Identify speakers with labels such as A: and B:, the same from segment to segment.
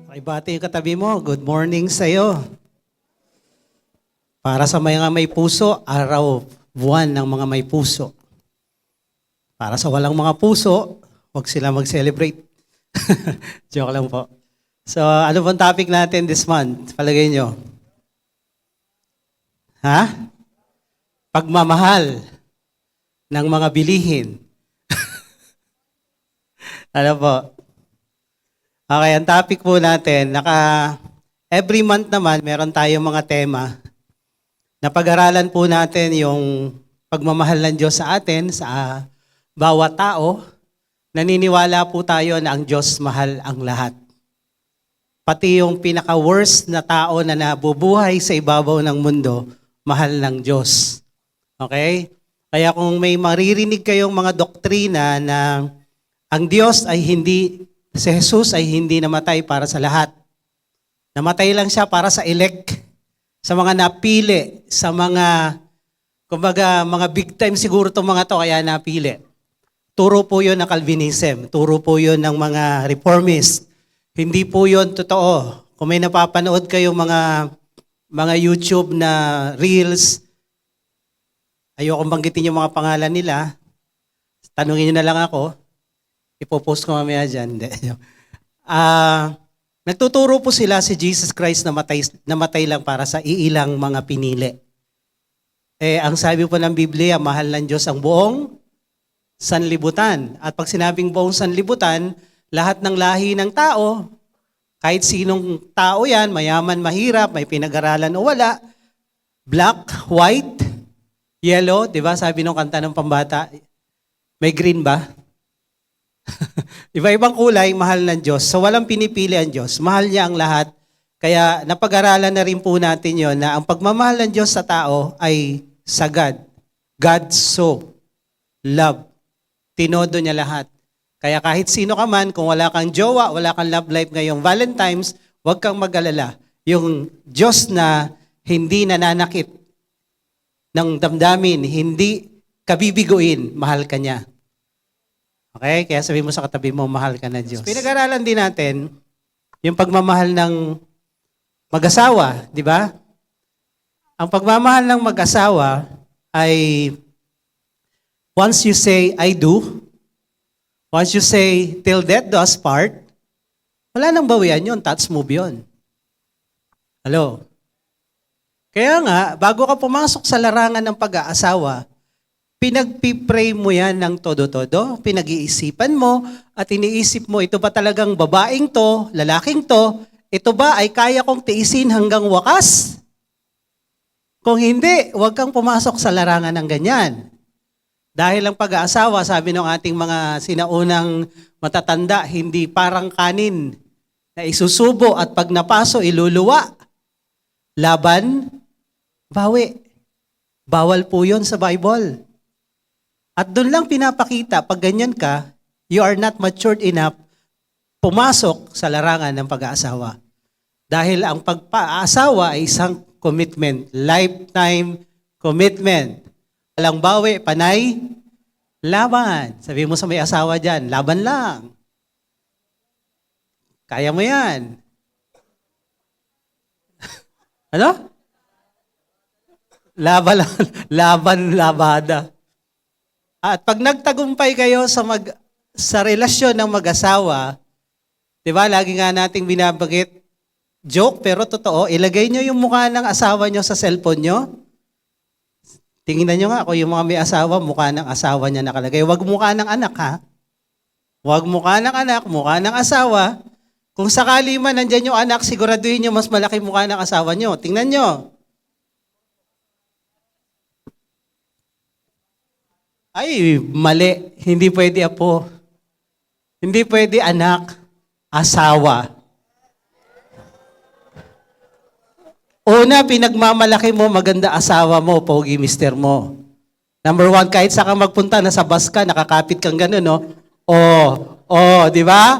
A: Ibati yung katabi mo, good morning sa'yo. Para sa mga may puso, araw, buwan ng mga may puso. Para sa walang mga puso, huwag sila mag-celebrate. Joke lang po. So, ano pong topic natin this month? Palagay nyo. Ha? Pagmamahal ng mga bilihin. Ano po? Okay, ang topic po natin, every month naman, meron tayong mga tema na pag-aralan po natin yung pagmamahal ng Diyos sa atin, sa bawat tao. Naniniwala po tayo na ang Diyos mahal ang lahat. Pati yung pinaka-worst na tao na nabubuhay sa ibabaw ng mundo, mahal ng Diyos. Okay? Kaya kung may maririnig kayong mga doktrina na ang Diyos ay si Jesus ay hindi namatay para sa lahat. Namatay lang siya para sa elect, sa mga napili, sa mga, kumbaga, mga big time siguro itong mga to kaya napili. Turo po yun ng Calvinism, turo po yun ng mga reformist. Hindi po yun totoo. Kung may napapanood kayong mga YouTube na reels, ayokong banggitin yung mga pangalan nila, tanungin nyo na lang ako, ipopost ko mamaya dyan. Nagtuturo po sila si Jesus Christ na namatay lang para sa iilang mga pinili. Ang sabi po ng Biblia, mahal ng Diyos ang buong sanlibutan. At pag sinabing buong sanlibutan, lahat ng lahi ng tao, kahit sinong tao yan, mayaman, mahirap, may pinag-aralan o wala, black, white, yellow, di ba? Sabi nung kanta ng pambata, may green ba? Iba-ibang kulay, mahal ng Diyos. So walang pinipili ang Diyos. Mahal niya ang lahat. Kaya napag-aralan na rin po natin yon na ang pagmamahal ng Diyos sa tao ay sa God. God so love. Tinodo niya lahat. Kaya kahit sino ka man, kung wala kang jowa, wala kang love life ngayong Valentine's, huwag kang mag-alala. Yung Diyos na hindi nananakit ng damdamin, hindi kabibiguin, mahal ka niya. Okay? Kaya sabi mo sa katabi mo, mahal ka na Diyos. Pinag-aralan din natin yung pagmamahal ng mag-asawa, di ba? Ang pagmamahal ng mag-asawa ay once you say, I do, once you say, till death do us part, wala nang bawian yun, touch move yun. Hello? Kaya nga, bago ka pumasok sa larangan ng pag-aasawa, pinagpipray mo yan ng todo-todo, pinag-iisipan mo, at iniisip mo, ito ba talagang babaeng to, lalaking to, ito ba ay kaya kong tiisin hanggang wakas? Kung hindi, huwag kang pumasok sa larangan ng ganyan. Dahil ang pag-aasawa, sabi ng ating mga sinaunang matatanda, hindi parang kanin na isusubo at pag napaso, iluluwa. Laban, bawi. Bawal po yun sa Bible. At doon lang pinapakita, pag ganyan ka, you are not matured enough pumasok sa larangan ng pag-aasawa. Dahil ang pag-aasawa ay isang commitment, lifetime commitment. Walang bawi, panay, laban. Sabi mo sa may asawa dyan, laban lang. Kaya mo yan. Ano? Laban, labada. At pag nagtagumpay kayo sa relasyon ng mag-asawa, di ba, lagi nga nating binabagit, joke pero totoo, ilagay nyo yung mukha ng asawa nyo sa cellphone nyo. Tingnan nyo nga, kung yung mga may asawa, mukha ng asawa niya nakalagay. Huwag mukha ng anak, ha? Huwag mukha ng anak, mukha ng asawa. Kung sakali man nandyan yung anak, siguraduhin nyo mas malaki mukha ng asawa nyo. Tingnan nyo. Ay, mali. Hindi pwede apo. Hindi pwede anak, asawa. Una, pinagmamalaki mo, maganda asawa mo, pogi mister mo. Number one, kahit saan ka magpunta, nasa bus ka, nakakapit kang gano'n, no? Di ba?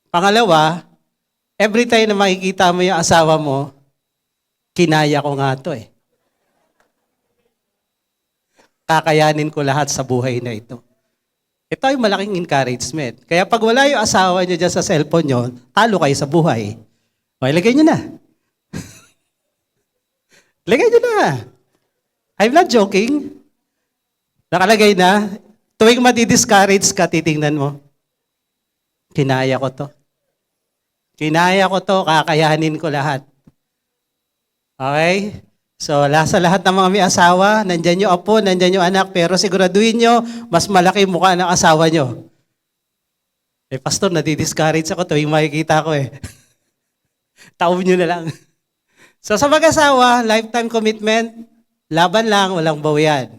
A: Pangalawa, every time na makikita mo yung asawa mo, kinaya ko nga to eh. Kakayanin ko lahat sa buhay na ito. Ito ay malaking encouragement. Kaya pag wala yung asawa nyo dyan sa cellphone nyo, talo kayo sa buhay. O, ilagay nyo na. Ilagay nyo na. I'm not joking. Nakalagay na. Tuwing madi-discourage ka, titingnan mo. Kinaya ko to. Kinaya ko to, kakayanin ko lahat. Okay? So, sa lahat ng mga may asawa, nandyan yung apo, nandyan yung anak, pero siguraduhin nyo, mas malaki mukha ng asawa nyo. Eh, pastor, nadi-discourage ako tuwing makikita ko eh. Taob nyo na lang. So, sa mag-asawa, lifetime commitment, laban lang, walang bawian.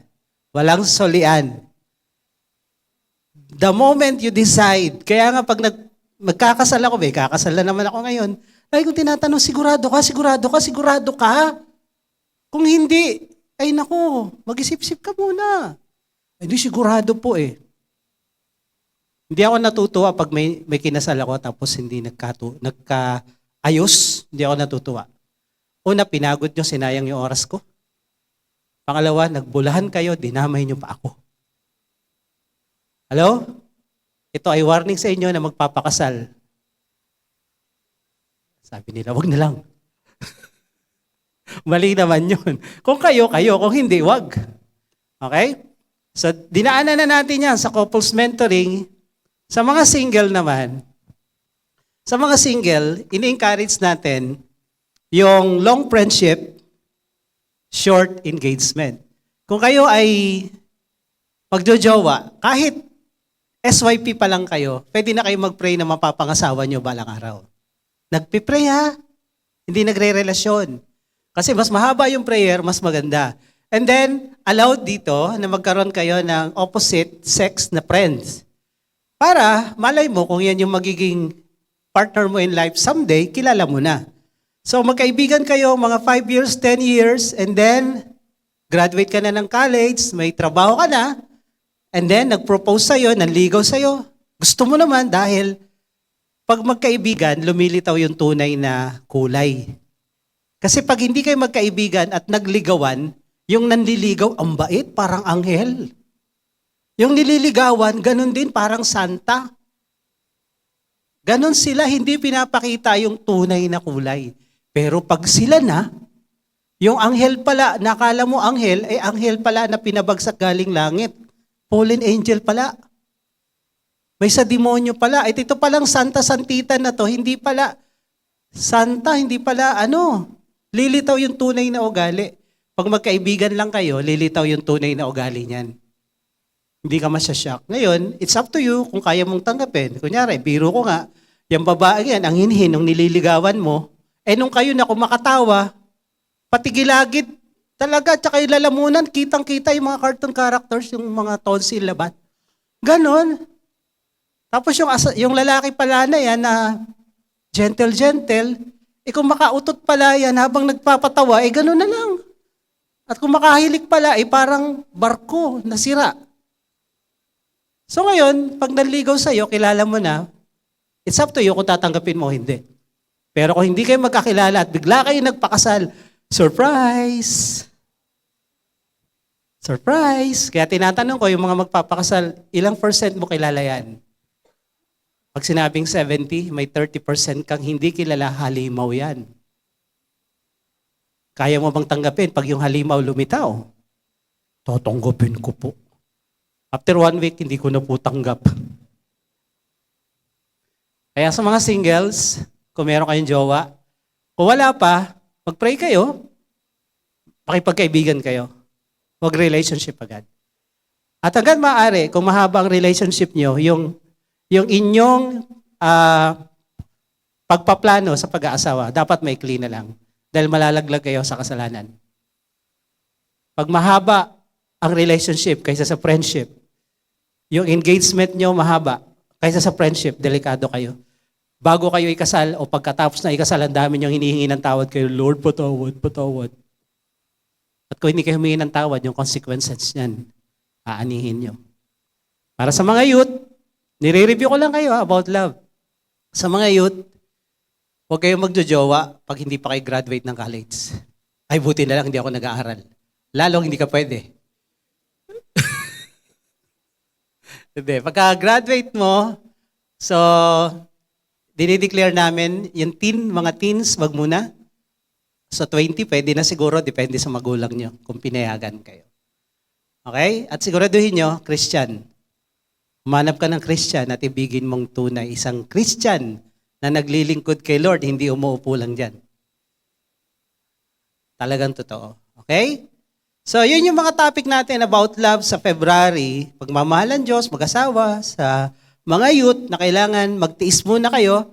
A: Walang solian. The moment you decide, kaya nga pag magkakasal ako, kakasal na naman ako ngayon, ay kung tinatanong, sigurado ka, sigurado ka, sigurado ka. Kung hindi, ay naku, mag-isip-isip ka muna. Hindi sigurado po eh. Hindi ako natutuwa pag may kinasal ako tapos hindi nagkaayos, hindi ako natutuwa. Una, pinagod nyo, sinayang yung oras ko. Pangalawa, nagbulahan kayo, dinamay nyo pa ako. Hello? Ito ay warning sa inyo na magpapakasal. Sabi nila, wag na lang. Mali naman yun. Kung kayo, kayo. Kung hindi, wag. Okay? So, dinaanan na natin yan sa couples mentoring. Sa mga single naman, sa mga single, ini-encourage natin yung long friendship, short engagement. Kung kayo ay magjojowa, kahit SYP pa lang kayo, pwede na kayo mag-pray na mapapangasawa nyo balang araw. Nagpipray ha, hindi nagre-relasyon. Kasi mas mahaba yung prayer, mas maganda. And then, allowed dito na magkaroon kayo ng opposite sex na friends. Para malay mo kung yan yung magiging partner mo in life someday, kilala mo na. So magkaibigan kayo mga 5 years, 10 years, and then graduate ka na ng college, may trabaho ka na, and then nag-propose sa'yo, nanligaw sa'yo. Gusto mo naman dahil pag magkaibigan, lumilitaw yung tunay na kulay. Kasi pag hindi kayo magkaibigan at nagligawan, yung nanliligaw, ang bait, parang anghel. Yung nililigawan, ganun din, parang santa. Ganun sila, hindi pinapakita yung tunay na kulay. Pero pag sila na, yung anghel pala, nakala mo anghel, anghel pala na pinabagsak galing langit. Fallen angel pala. May sa demonyo pala. Ito palang santa-santitan na to, hindi pala santa, hindi pala lilitaw yung tunay na ugali. Pag magkaibigan lang kayo, lilitaw yung tunay na ugali niyan. Hindi ka masyashock. Ngayon, it's up to you kung kaya mong tanggapin. Kunyari, biro ko nga, yung babae yan, ang hinhin nung nililigawan mo, nung kayo na kumakatawa, pati gilagid, talaga, tsaka yung lalamunan, kitang-kita yung mga cartoon characters, yung mga tonsil labat. Ganon. Tapos yung lalaki pala na yan na gentle, kung makautot pala yan habang nagpapatawa, gano'n na lang. At kung makahilik pala, parang barko, nasira. So ngayon, pag nanligaw sa'yo, kilala mo na, it's up to you kung tatanggapin mo o hindi. Pero kung hindi kayo magkakilala at bigla kayo nagpakasal, surprise! Surprise! Kaya tinatanong ko, yung mga magpapakasal, ilang % mo kilala yan? Pag sinabing 70, may 30% kang hindi kilala, halimaw yan. Kaya mo bang tanggapin pag yung halimaw lumitaw? Totonggapin ko po. After 1 week, hindi ko na po tanggap. Kaya sa mga singles, kung meron kayong jowa, kung wala pa, mag-pray kayo, pakipagkaibigan kayo. Huwag relationship agad. At hanggang maaari, kung mahaba ang relationship nyo, yung inyong pagpaplano sa pag-aasawa, dapat may clean na lang. Dahil malalaglag kayo sa kasalanan. Pag mahaba ang relationship kaysa sa friendship, yung engagement nyo mahaba kaysa sa friendship, delikado kayo. Bago kayo ikasal o pagkatapos na ikasal, ang dami niyong hinihingi ng tawad kayo, Lord, patawad, patawad. At kung hindi kayo humingi ng tawad, yung consequences niyan, aanihin nyo. Para sa mga youth, nire-review ko lang kayo about love. Sa mga youth, huwag kayong magjojowa pag hindi pa kayo graduate ng college. Ay, buti na lang hindi ako nag-aaral. Lalong hindi ka pwede. Hindi. Pagka-graduate mo, so, dinideclare namin, yung mga teens, wag muna. So 20, pwede na siguro, depende sa magulang nyo kung pinayagan kayo. Okay? At siguraduhin nyo, Christian. Humanap ka ng Christian at ibigin mong tunay. Isang Christian na naglilingkod kay Lord, hindi umuupo lang dyan. Talagang totoo. Okay? So yun yung mga topic natin about love sa February. Pagmamahalan Diyos, mag-asawa, sa mga youth na kailangan magtiis muna kayo.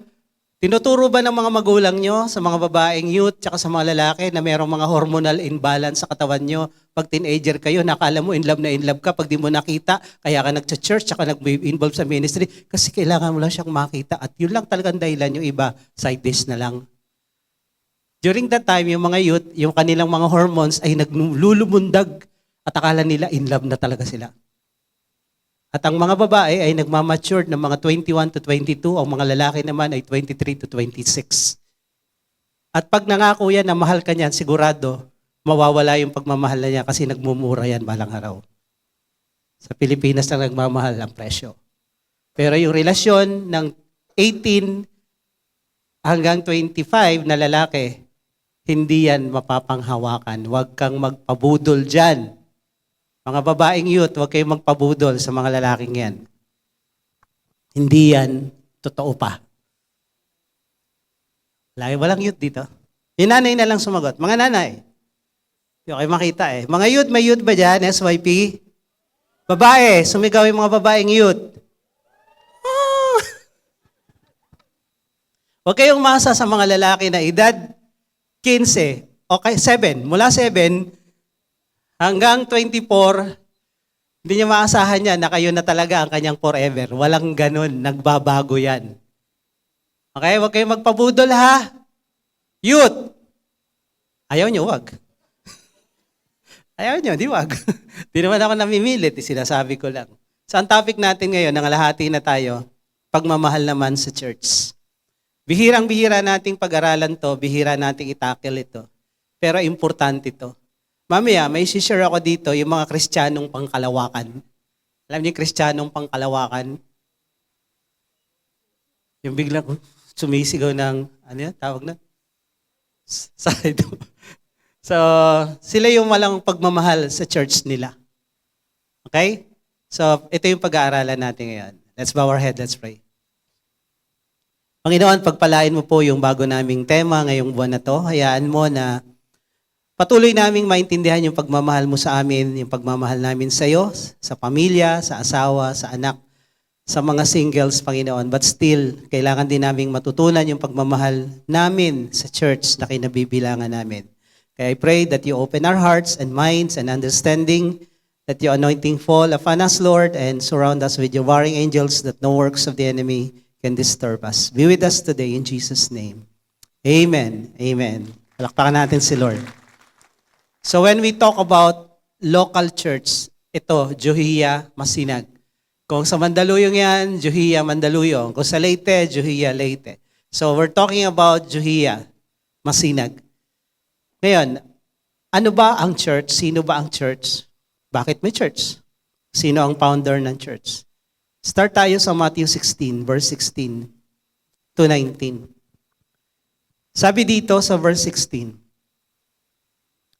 A: Tinuturo ba ng mga magulang nyo sa mga babaeng youth tsaka sa mga lalaki na mayroong mga hormonal imbalance sa katawan nyo? Pag teenager kayo, nakala mo in love ka. Pag di mo nakita, kaya ka nag-church tsaka nag-involve sa ministry kasi kailangan mo lang siyang makita. At yun lang talagang dahilan, yung iba, side dish na lang. During that time, yung mga youth, yung kanilang mga hormones ay naglulumundag at akala nila in love na talaga sila. At ang mga babae ay nagmamature ng mga 21 to 22, ang mga lalaki naman ay 23 to 26. At pag nangako yan na mahal ka niyan, sigurado, mawawala yung pagmamahal na niya kasi nagmumura yan balang araw. Sa Pilipinas lang nagmamahal ang presyo. Pero yung relasyon ng 18 hanggang 25 na lalaki, hindi yan mapapanghawakan. Huwag kang magpabudol dyan. Mga babaeng youth, huwag kayong magpabudol sa mga lalaking yan. Hindi yan totoo pa. Walang youth dito. Yung nanay na lang sumagot. Mga nanay. Hindi ko kayo makita eh. Mga youth, may youth ba dyan? SYP? Babae, sumigaw yung mga babaeng youth. Oh. Huwag kayong masa sa mga lalaki na edad 15, okay, 7. Mula 7, hanggang 24, hindi niya maasahan niya na kayo na talaga ang kanyang forever. Walang ganun. Nagbabago yan. Okay? Huwag kayong magpabudol ha. Youth. Ayaw niyo, wag. Ayaw niyo, di wag. Di naman ako namimilit. Sinasabi ko lang. So ang topic natin ngayon, nangalahati na tayo, pagmamahal naman sa church. Bihirang-bihira nating pag-aralan to, bihira nating itakil ito. Pero importante ito. Mamaya, may share ako dito yung mga Kristiyanong pangkalawakan. Alam niyo yung Kristiyanong pangkalawakan? Yung biglang sumisigaw ng, ano yan, tawag na? Side. So, sila yung walang pagmamahal sa church nila. Okay? So, ito yung pag-aaralan natin ngayon. Let's bow our head, let's pray. Panginoon, pagpalain mo po yung bago naming tema ngayong buwan na to. Hayaan mo na patuloy naming maintindihan yung pagmamahal mo sa amin, yung pagmamahal namin sa iyo, sa pamilya, sa asawa, sa anak, sa mga singles, Panginoon. But still, kailangan din naming matutunan yung pagmamahal namin sa church na kinabibilangan namin. Kaya I pray that you open our hearts and minds and understanding, that your anointing fall upon us, Lord, and surround us with your warring angels, that no works of the enemy can disturb us. Be with us today in Jesus' name. Amen. Amen. Palakpakan natin si Lord. So when we talk about local church, ito, Juhia, Masinag. Kung sa Mandaluyong yan, Juhia, Mandaluyong. Kung sa Leyte, Juhia, Leyte. So we're talking about Juhia, Masinag. Ngayon, ano ba ang church? Sino ba ang church? Bakit may church? Sino ang founder ng church? Start tayo sa Matthew 16, verse 16 to 19. Sabi dito sa verse 16,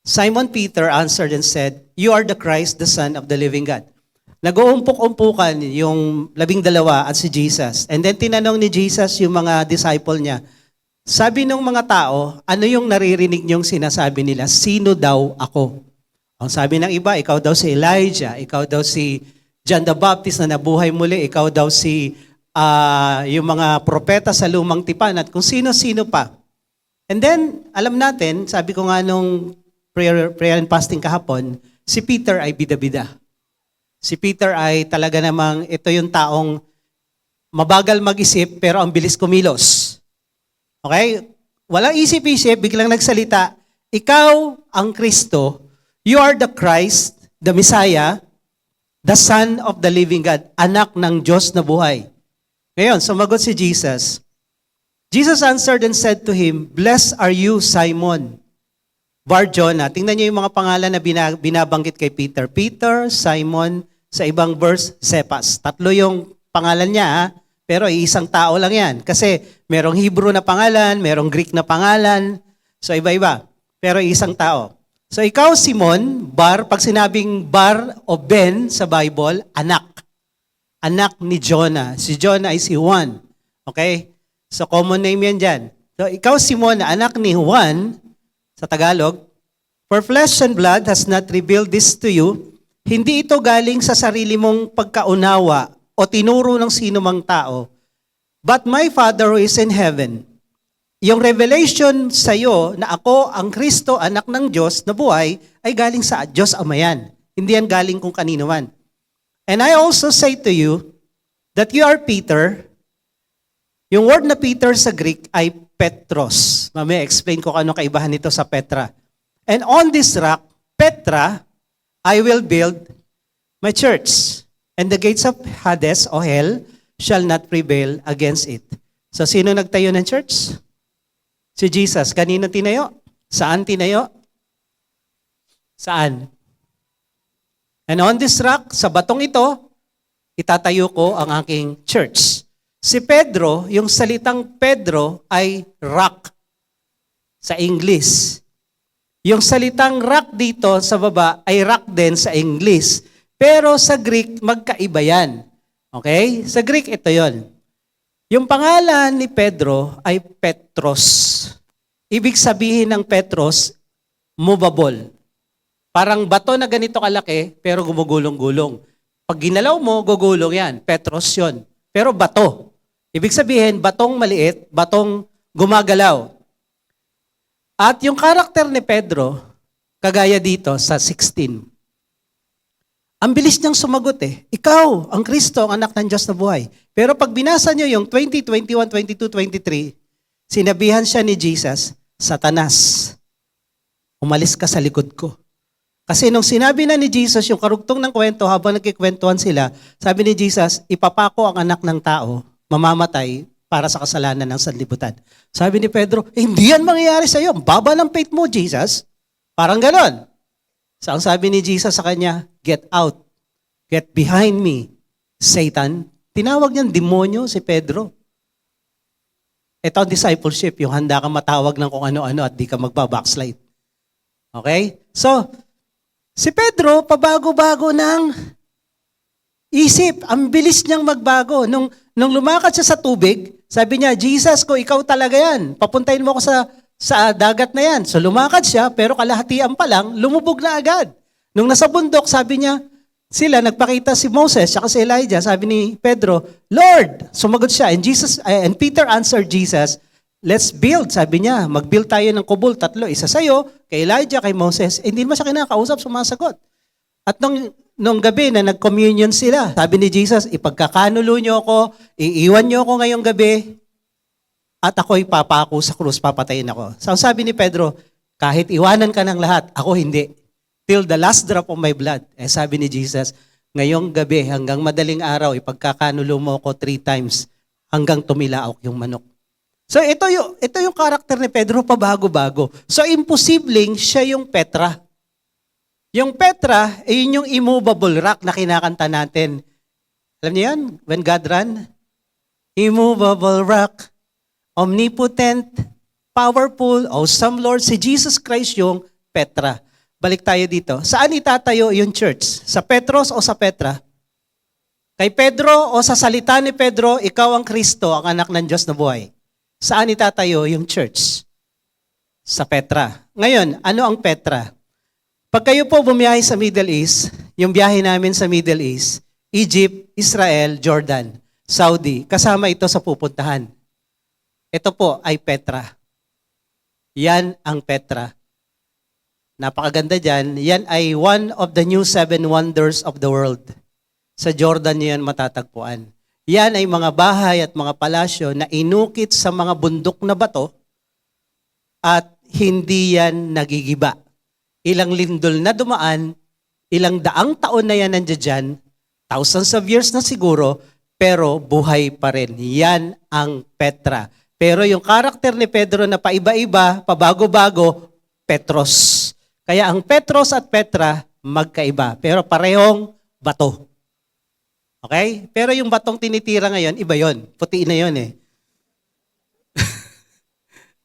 A: Simon Peter answered and said, You are the Christ, the Son of the living God. Nag-uumpok-umpukan yung 12 at si Jesus. And then tinanong ni Jesus yung mga disciple niya, sabi ng mga tao, ano yung naririnig niyong sinasabi nila? Sino daw ako? Ang sabi ng iba, ikaw daw si Elijah, ikaw daw si John the Baptist na nabuhay muli, ikaw daw si yung mga propeta sa lumang tipan at kung sino-sino pa. And then, alam natin, sabi ko nga nung prayer and fasting kahapon, si Peter ay bida-bida. Si Peter ay talaga namang ito yung taong mabagal mag-isip pero ang bilis kumilos. Okay? Walang isip-isip, biglang nagsalita, ikaw ang Kristo, you are the Christ, the Messiah, the Son of the living God, anak ng Diyos na buhay. Ngayon, sumagot si Jesus. Jesus answered and said to him, Blessed are you, Simon Bar-Jonah. Tingnan niyo yung mga pangalan na binabanggit kay Peter. Peter, Simon, sa ibang verse, Cephas. Tatlo yung pangalan niya, ha? Pero isang tao lang yan. Kasi merong Hebrew na pangalan, merong Greek na pangalan. So iba-iba. Pero isang tao. So ikaw, Simon, Bar, pag sinabing Bar o Ben sa Bible, anak. Anak ni Jonah. Si Jonah ay si Juan. Okay? So common name yan dyan. So ikaw, Simon, anak ni Juan, sa Tagalog, for flesh and blood has not revealed this to you. Hindi ito galing sa sarili mong pagkaunawa o tinuro ng sino mang tao. But my Father who is in heaven. Yung revelation sa iyo na ako ang Kristo, anak ng Diyos na buhay, ay galing sa Diyos Ama yan. Hindi yan galing kung kanino man. And I also say to you that you are Peter. Yung word na Peter sa Greek ay Petros. Mamaya explain ko ano kaibahan nito sa Petra. And on this rock, Petra, I will build my church. And the gates of Hades o hell shall not prevail against it. So sino nagtayo ng church? Si Jesus. Kanino tinayo? Saan tinayo? Saan? And on this rock, sa batong ito, itatayo ko ang aking church. Si Pedro, yung salitang Pedro ay rock sa English. Yung salitang rock dito sa baba ay rock din sa English. Pero sa Greek, magkaiba yan. Okay? Sa Greek, ito yon. Yung pangalan ni Pedro ay Petros. Ibig sabihin ng Petros, movable. Parang bato na ganito kalaki, pero gumugulong-gulong. Pag ginalaw mo, gugulong yan. Petros yon. Pero bato. Ibig sabihin, batong maliit, batong gumagalaw. At yung karakter ni Pedro, kagaya dito sa 16. Ang bilis niyang sumagot eh. Ikaw, ang Kristo, ang anak ng Diyos na buhay. Pero pag binasa niyo yung 20, 21, 22, 23, sinabihan siya ni Jesus, Satanas, umalis ka sa likod ko. Kasi nung sinabi na ni Jesus yung karugtong ng kwento habang nagkikwentuhan sila, sabi ni Jesus, ipapako ang anak ng tao, mamamatay para sa kasalanan ng sanlibutan. Sabi ni Pedro, hindi yan mangyayari sa iyo. Baba ng faith mo, Jesus. Parang ganon. So ang sabi ni Jesus sa kanya, get out. Get behind me, Satan. Tinawag niyang demonyo si Pedro. Ito ang discipleship, yung handa kang matawag ng kung ano-ano at di ka magbabackslide. Okay? So, si Pedro, pabago-bago ng isip. Ang bilis niyang magbago. Nung lumakad siya sa tubig, sabi niya, Jesus ko, ikaw talaga yan. Papuntahin mo ako sa dagat na yan. So lumakad siya, pero kalahatian pa lang, lumubog na agad. Nung nasa bundok, sabi niya, sila, nagpakita si Moses, saka si Elijah, sabi ni Pedro, Lord! Sumagot siya. And Peter answered Jesus, let's build. Sabi niya, mag-build tayo ng kubol, 3. Isa sa'yo, kay Elijah, kay Moses. Hindi naman siya kinakausap, sumasagot. At nung gabi na nag-communion sila, sabi ni Jesus, ipagkakanulo niyo ako, iiwan niyo ako ngayong gabi, at ako'y papako sa krus, papatayin ako. So sabi ni Pedro, kahit iwanan ka ng lahat, ako hindi. Till the last drop of my blood. Sabi ni Jesus, ngayong gabi hanggang madaling araw, ipagkakanulo mo ako 3 times hanggang tumilaok yung manok. So ito yung karakter ni Pedro, pabago-bago. So imposibleng siya yung Petra. Yung Petra, yun yung immovable rock na kinakanta natin. Alam niyo yan? When God ran? Immovable rock, omnipotent, powerful, awesome Lord. Si Jesus Christ yung Petra. Balik tayo dito. Saan itatayo yung church? Sa Petros o sa Petra? Kay Pedro o sa salita ni Pedro, ikaw ang Kristo, ang anak ng Diyos na buhay. Saan itatayo yung church? Sa Petra. Ngayon, ano ang Petra? Pag kayo po bumiyahe sa Middle East, yung biyahe namin sa Middle East, Egypt, Israel, Jordan, Saudi, kasama ito sa pupuntahan. Ito po ay Petra. Yan ang Petra. Napakaganda dyan. Yan ay one of the new 7 wonders of the world. Sa Jordan yan matatagpuan. Yan ay mga bahay at mga palasyo na inukit sa mga bundok na bato at hindi yan nagigiba. Ilang lindol na dumaan, ilang daang taon na yan nandiyan dyan, thousands of years na siguro, pero buhay pa rin. Yan ang Petra. Pero yung karakter ni Pedro na paiba-iba, pabago-bago, Petros. Kaya ang Petros at Petra, magkaiba. Pero parehong bato. Okay? Pero yung batong tinitira ngayon, iba yon. Puti na yon eh.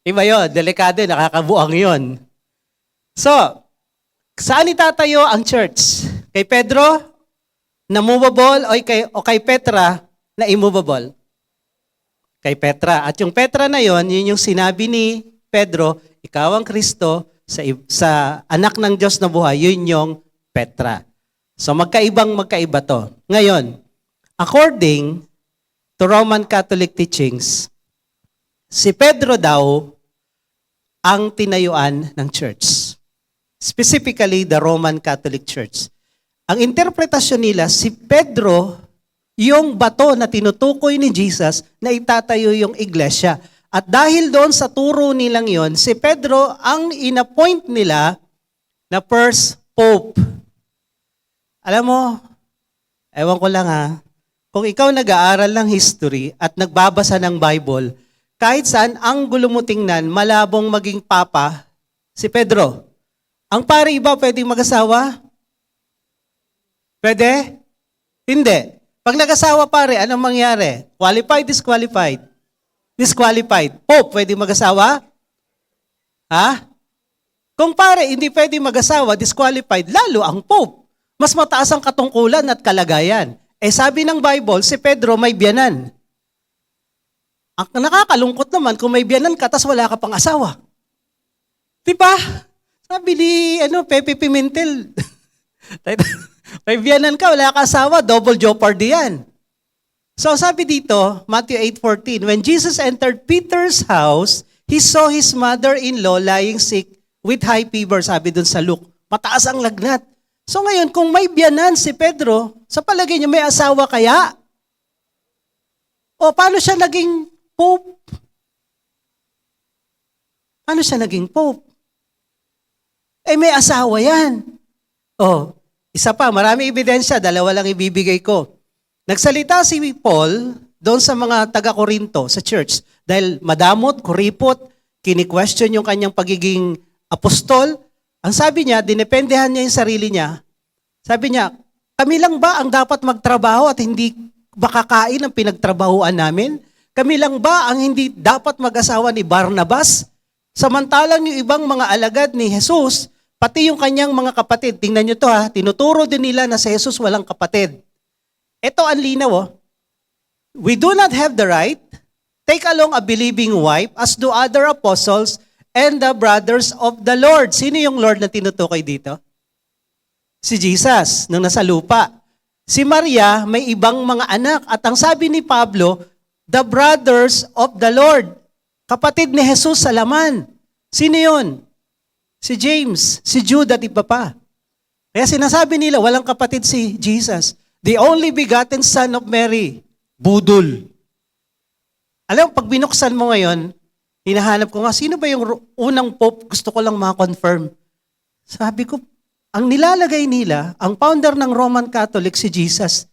A: Iba yon. Delikado, nakakabuang yon. So, saan itatayo ang church? Kay Pedro, na movable, o kay Petra, na immovable? Kay Petra. At yung Petra na yon, yun yung sinabi ni Pedro, ikaw ang Kristo, sa anak ng Diyos na buhay, yun yung Petra. So magkaiba to. Ngayon, according to Roman Catholic teachings, si Pedro daw ang tinayuan ng church. Specifically, the Roman Catholic Church. Ang interpretasyon nila, si Pedro, yung bato na tinutukoy ni Jesus na itatayo yung iglesia. At dahil doon sa turo nilang yon, si Pedro ang inappoint nila na first pope. Alam mo, ewan ko lang ha, kung ikaw nag-aaral ng history at nagbabasa ng Bible, kahit saan ang gulo mo tingnan, malabong maging papa, si Pedro. Ang pare iba pwedeng mag-asawa? Pwede? Hindi. Pag nag-asawa pare, anong mangyari? Qualified, disqualified? Disqualified. Pope, pwedeng mag-asawa? Ha? Kung pare, hindi pwedeng mag-asawa, disqualified, lalo ang Pope. Mas mataas ang katungkulan at kalagayan. Sabi ng Bible, si Pedro may biyanan. Ang nakakalungkot naman, kung may biyanan ka, tas wala ka pang asawa. Diba? Sabi ni Pepe Pimentel, may biyanan ka, wala ka asawa, double jeopardy yan. So sabi dito, Matthew 8:14, when Jesus entered Peter's house, he saw his mother-in-law lying sick with high fever, sabi dun sa Luke. Mataas ang lagnat. So ngayon, kung may biyanan si Pedro, sa palagay niya may asawa kaya? O paano siya naging pope? Paano siya naging pope? May asawa yan. Isa pa, marami ebidensya, dalawa lang ibibigay ko. Nagsalita si Paul doon sa mga taga-Korinto, sa church, dahil madamot, kuripot, kini-question yung kanyang pagiging apostol. Ang sabi niya, dinependehan niya yung sarili niya. Sabi niya, kami lang ba ang dapat magtrabaho at hindi makakain ang pinagtrabahuan namin? Kami lang ba ang hindi dapat mag-asawa ni Barnabas? Samantalang yung ibang mga alagad ni Jesus, pati yung kanyang mga kapatid, tingnan nyo to ha, tinuturo din nila na si Jesus walang kapatid. Ito ang linaw. We do not have the right, take along a believing wife as do other apostles and the brothers of the Lord. Sino yung Lord na tinutukoy dito? Si Jesus, nung nasa lupa. Si Maria, may ibang mga anak. At ang sabi ni Pablo, the brothers of the Lord. Kapatid ni Jesus sa laman. Sino yun? Si James, si Jude at iba pa. Kaya sinasabi nila, walang kapatid si Jesus. The only begotten son of Mary, budol. Alam, pag binuksan mo ngayon, hinahanap ko nga, sino ba yung unang pope? Gusto ko lang ma-confirm. Sabi ko, ang nilalagay nila, ang founder ng Roman Catholic, si Jesus.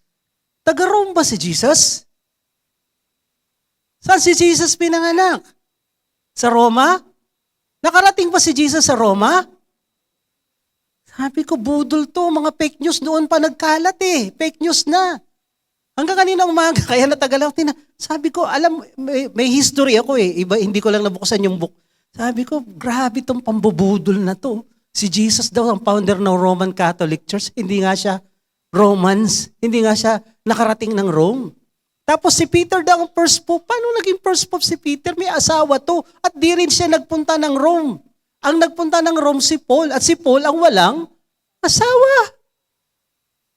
A: Taga-Rome ba si Jesus? Saan si Jesus pinanganak? Sa Roma? Nakarating ba si Jesus sa Roma? Sabi ko, budol to, mga fake news noon pa nagkalat Fake news na. Hanggang kanina umaga, kaya natagal ako. Sabi ko, alam, may history ako Iba, hindi ko lang nabuksan yung book. Sabi ko, grabe tong pambubudol na to. Si Jesus daw ang founder ng Roman Catholic Church. Hindi nga siya Romans. Hindi nga siya nakarating ng Rome. Tapos si Peter daw ang first pope. Paano naging first pope si Peter? May asawa to. At di rin siya nagpunta ng Rome. Ang nagpunta ng Rome si Paul. At si Paul ang walang asawa.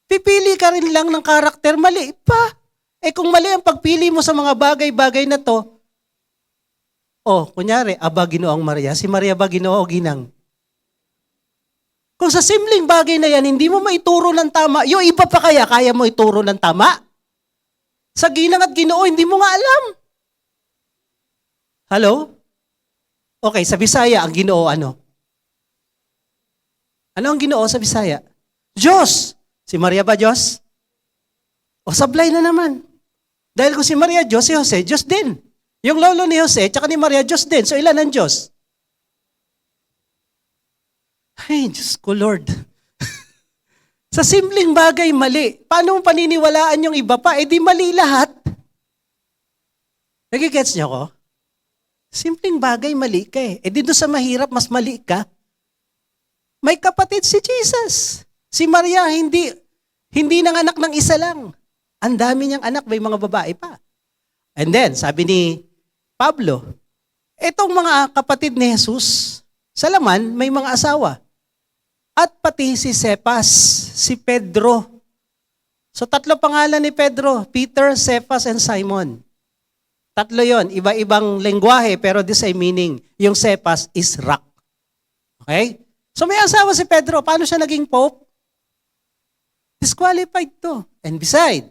A: Pipili ka rin lang ng karakter, mali pa. Kung mali ang pagpili mo sa mga bagay-bagay na to, kunyari, aba Ginoong Maria, si Maria ba Ginoo o Ginang? Kung sa simpleng bagay na yan, hindi mo maituro ng tama, yung iba pa kaya mo ituro ng tama? Sa Ginang at Ginoo, hindi mo nga alam. Hello? Okay, sa Bisaya, ang Ginoo ano? Ano ang Ginoo sa Bisaya? Diyos. Si Maria ba Diyos? Sablay na naman. Dahil kung si Maria Diyos, si Jose, Diyos din. Yung lolo ni Jose, tsaka ni Maria, Diyos din. So ilan ang Diyos? Ay, Diyos ko Lord. Sa simpleng bagay, mali. Paano mo paniniwalaan yung iba pa? Eh di mali lahat. Nagigets niyo ko? Simpleng bagay, mali ka eh. Eh dito sa mahirap, mas mali ka. May kapatid si Jesus. Si Maria, hindi nanganak ng isa lang. Ang dami niyang anak, may mga babae pa. And then, sabi ni Pablo, etong mga kapatid ni Jesus, sa laman, may mga asawa. At pati si Cephas, si Pedro. So 3 pangalan ni Pedro, Peter, Cephas, and Simon. 3 yon, iba-ibang lengguwahe pero the same meaning. Yung Cephas is rock. Okay? So may asawa si Pedro, paano siya naging pope? Disqualified to. And beside,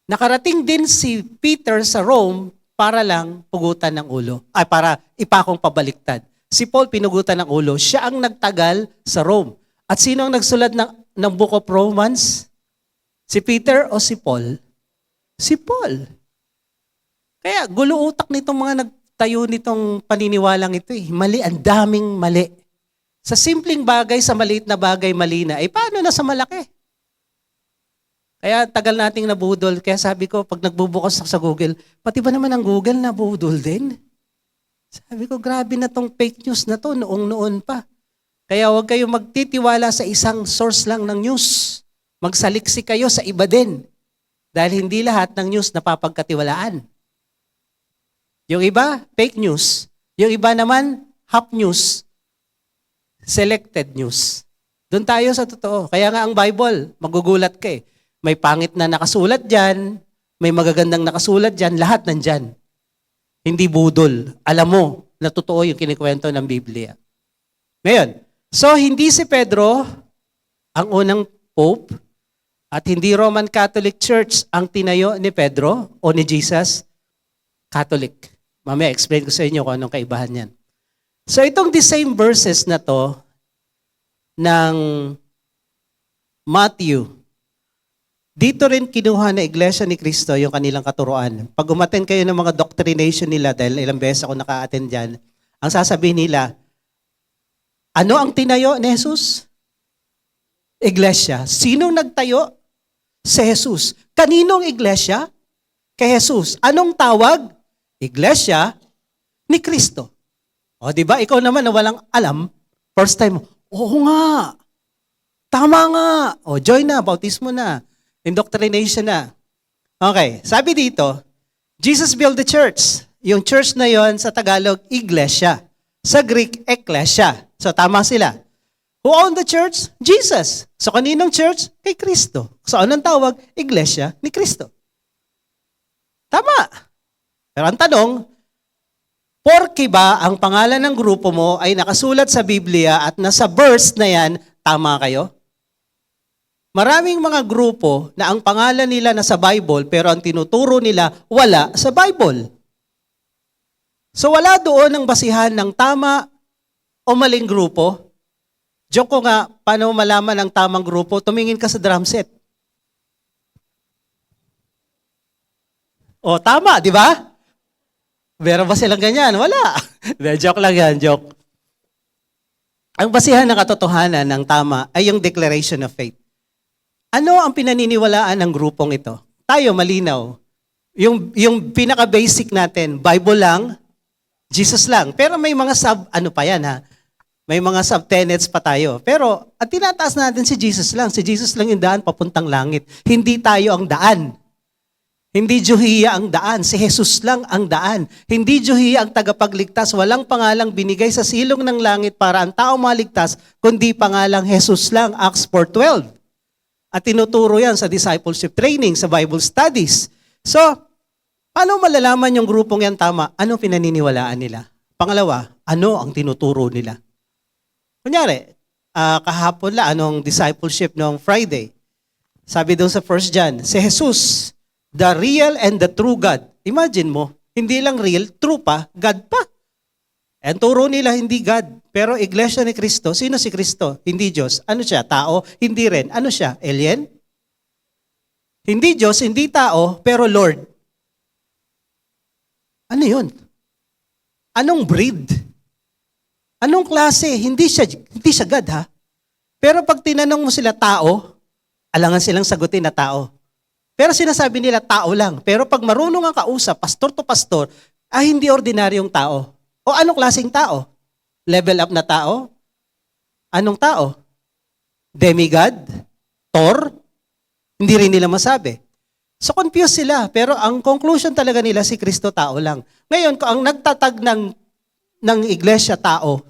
A: nakarating din si Peter sa Rome para lang pugutan ng ulo. Ay, para ipakong pabaliktad. Si Paul pinugutan ng ulo. Siya ang nagtagal sa Rome. At sino ang nagsulat ng Book of Romans? Si Peter o si Paul? Si Paul. Kaya gulo utak nitong mga nagtayo nitong paniniwalang ito eh. Mali, ang daming mali. Sa simpleng bagay, sa maliit na bagay, mali na. Eh paano na sa malaki? Kaya tagal nating nabudol. Kaya sabi ko, pag nagbubukas sa Google, pati ba naman ang Google nabudol din? Sabi ko, grabe na tong fake news na to, noong-noon pa. Kaya huwag kayo magtitiwala sa isang source lang ng news. Magsaliksi kayo sa iba din. Dahil hindi lahat ng news napapagkatiwalaan. Yung iba, fake news. Yung iba naman, half news. Selected news. Doon tayo sa totoo. Kaya nga ang Bible, magugulat ka eh. May pangit na nakasulat dyan, may magagandang nakasulat dyan, lahat nandyan. Hindi budol. Alam mo na totoo yung kinikwento ng Biblia. Ngayon, so hindi si Pedro ang unang pope at hindi Roman Catholic Church ang tinayo ni Pedro o ni Jesus. Catholic. Mamaya explain ko sa inyo kung anong kaibahan yan. So itong the same verses na to ng Matthew, dito rin kinuha na Iglesia ni Cristo yung kanilang katuruan. Pag umattend kayo ng mga doctrination nila, dahil ilang beses ako naka-attend dyan, ang sasabihin nila, ano ang tinayo ni Jesus? Iglesia. Sinong nagtayo? Si Jesus. Kaninong iglesia? Kay Jesus. Anong tawag? Iglesia ni Cristo. O, di ba? Ikaw naman na walang alam, first time, oo nga, tama nga, o, join na, bautismo na, indoctrination na. Okay, sabi dito, Jesus built the church. Yung church na yon sa Tagalog, iglesia. Sa Greek, ekklesia. So, tama sila. Who owned the church? Jesus. So, kaninong church? Kay Kristo. So, anong tawag? Iglesia ni Kristo. Tama. Pero ang tanong, porke ba ang pangalan ng grupo mo ay nakasulat sa Biblia at nasa verse na yan, tama kayo? Maraming mga grupo na ang pangalan nila nasa Bible pero ang tinuturo nila wala sa Bible. So wala doon ang basihan ng tama o maling grupo. Joke ko nga, paano malaman ang tamang grupo? Tumingin ka sa drum set. O tama, di ba? Meron ba silang ganyan? Wala. Joke lang yan, joke. Ang basihan ng katotohanan ng tama ay yung declaration of faith. Ano ang pinaniniwalaan ng grupong ito? Tayo, malinaw. Yung pinaka-basic natin, Bible lang, Jesus lang. Pero may mga ano pa yan ha? May mga sub-tenets pa tayo. Pero, at tinataas natin si Jesus lang. Si Jesus lang yung daan papuntang langit. Hindi tayo ang daan. Hindi Diyohiya ang daan. Si Jesus lang ang daan. Hindi Diyohiya ang tagapagligtas. Walang pangalang binigay sa silong ng langit para ang tao maligtas, kundi pangalang Jesus lang. Acts 4:12. At tinuturo yan sa discipleship training, sa Bible studies. So, paano malalaman yung grupong yan tama? Ano pinaniniwalaan nila? Pangalawa, ano ang tinuturo nila? Kunyari, kahapon anong discipleship noong Friday? Sabi doon sa 1 John, si Jesus, the real and the true God. Imagine mo, hindi lang real, true pa, God pa. And turo nila hindi God, pero Iglesia ni Cristo. Sino si Cristo? Hindi Diyos. Ano siya? Tao? Hindi rin. Ano siya? Alien? Hindi Diyos, hindi tao, pero Lord. Ano yun? Anong breed? Anong klase? Hindi siya God ha? Pero pag tinanong mo sila tao, Alangan silang sagutin na tao. Pero sinasabi nila tao lang. Pero pag marunong ang kausap, pastor to pastor, ay hindi ordinaryong tao. O anong klaseng tao? Level up na tao? Anong tao? Demigod? Thor? Hindi rin nila masabi. So confused sila. Pero ang conclusion talaga nila, si Kristo tao lang. Ngayon, kung ang nagtatag ng iglesia tao,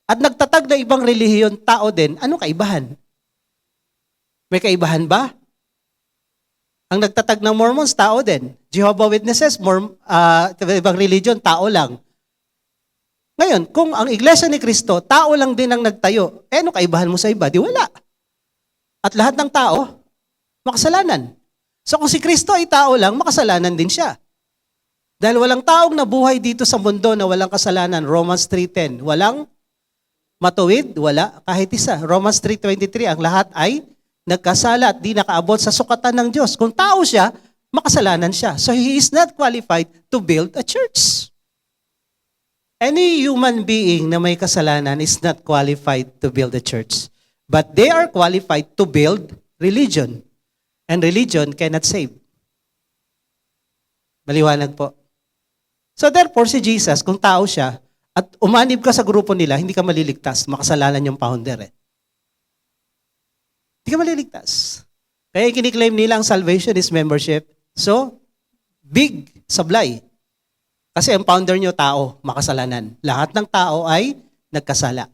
A: at nagtatag na ibang relihiyon tao din, anong kaibahan? May kaibahan ba? Ang nagtatag ng Mormons, tao din. Jehovah Witnesses, ibang religion, tao lang. Ngayon, kung ang iglesia ni Kristo, tao lang din ang nagtayo, ano kaibahan mo sa iba? Di wala. At lahat ng tao, makasalanan. So kung si Kristo ay tao lang, makasalanan din siya. Dahil walang taong nabuhay dito sa mundo na walang kasalanan. Romans 3:10. Walang matuwid, wala kahit isa. Romans 3:23, ang lahat ay nagkasala at di nakaabot sa sukatan ng Diyos. Kung tao siya, makasalanan siya. So he is not qualified to build a church. Any human being na may kasalanan is not qualified to build a church. But they are qualified to build religion. And religion cannot save. Maliwanag po. So therefore, si Jesus, kung tao siya, at umanib ka sa grupo nila, hindi ka maliligtas. Makasalanan yung founder. Hindi ka maliligtas. Kaya kiniklaim nila ang salvation is membership. So, big sablay. Kasi ang founder nyo, tao, makasalanan. Lahat ng tao ay nagkasala.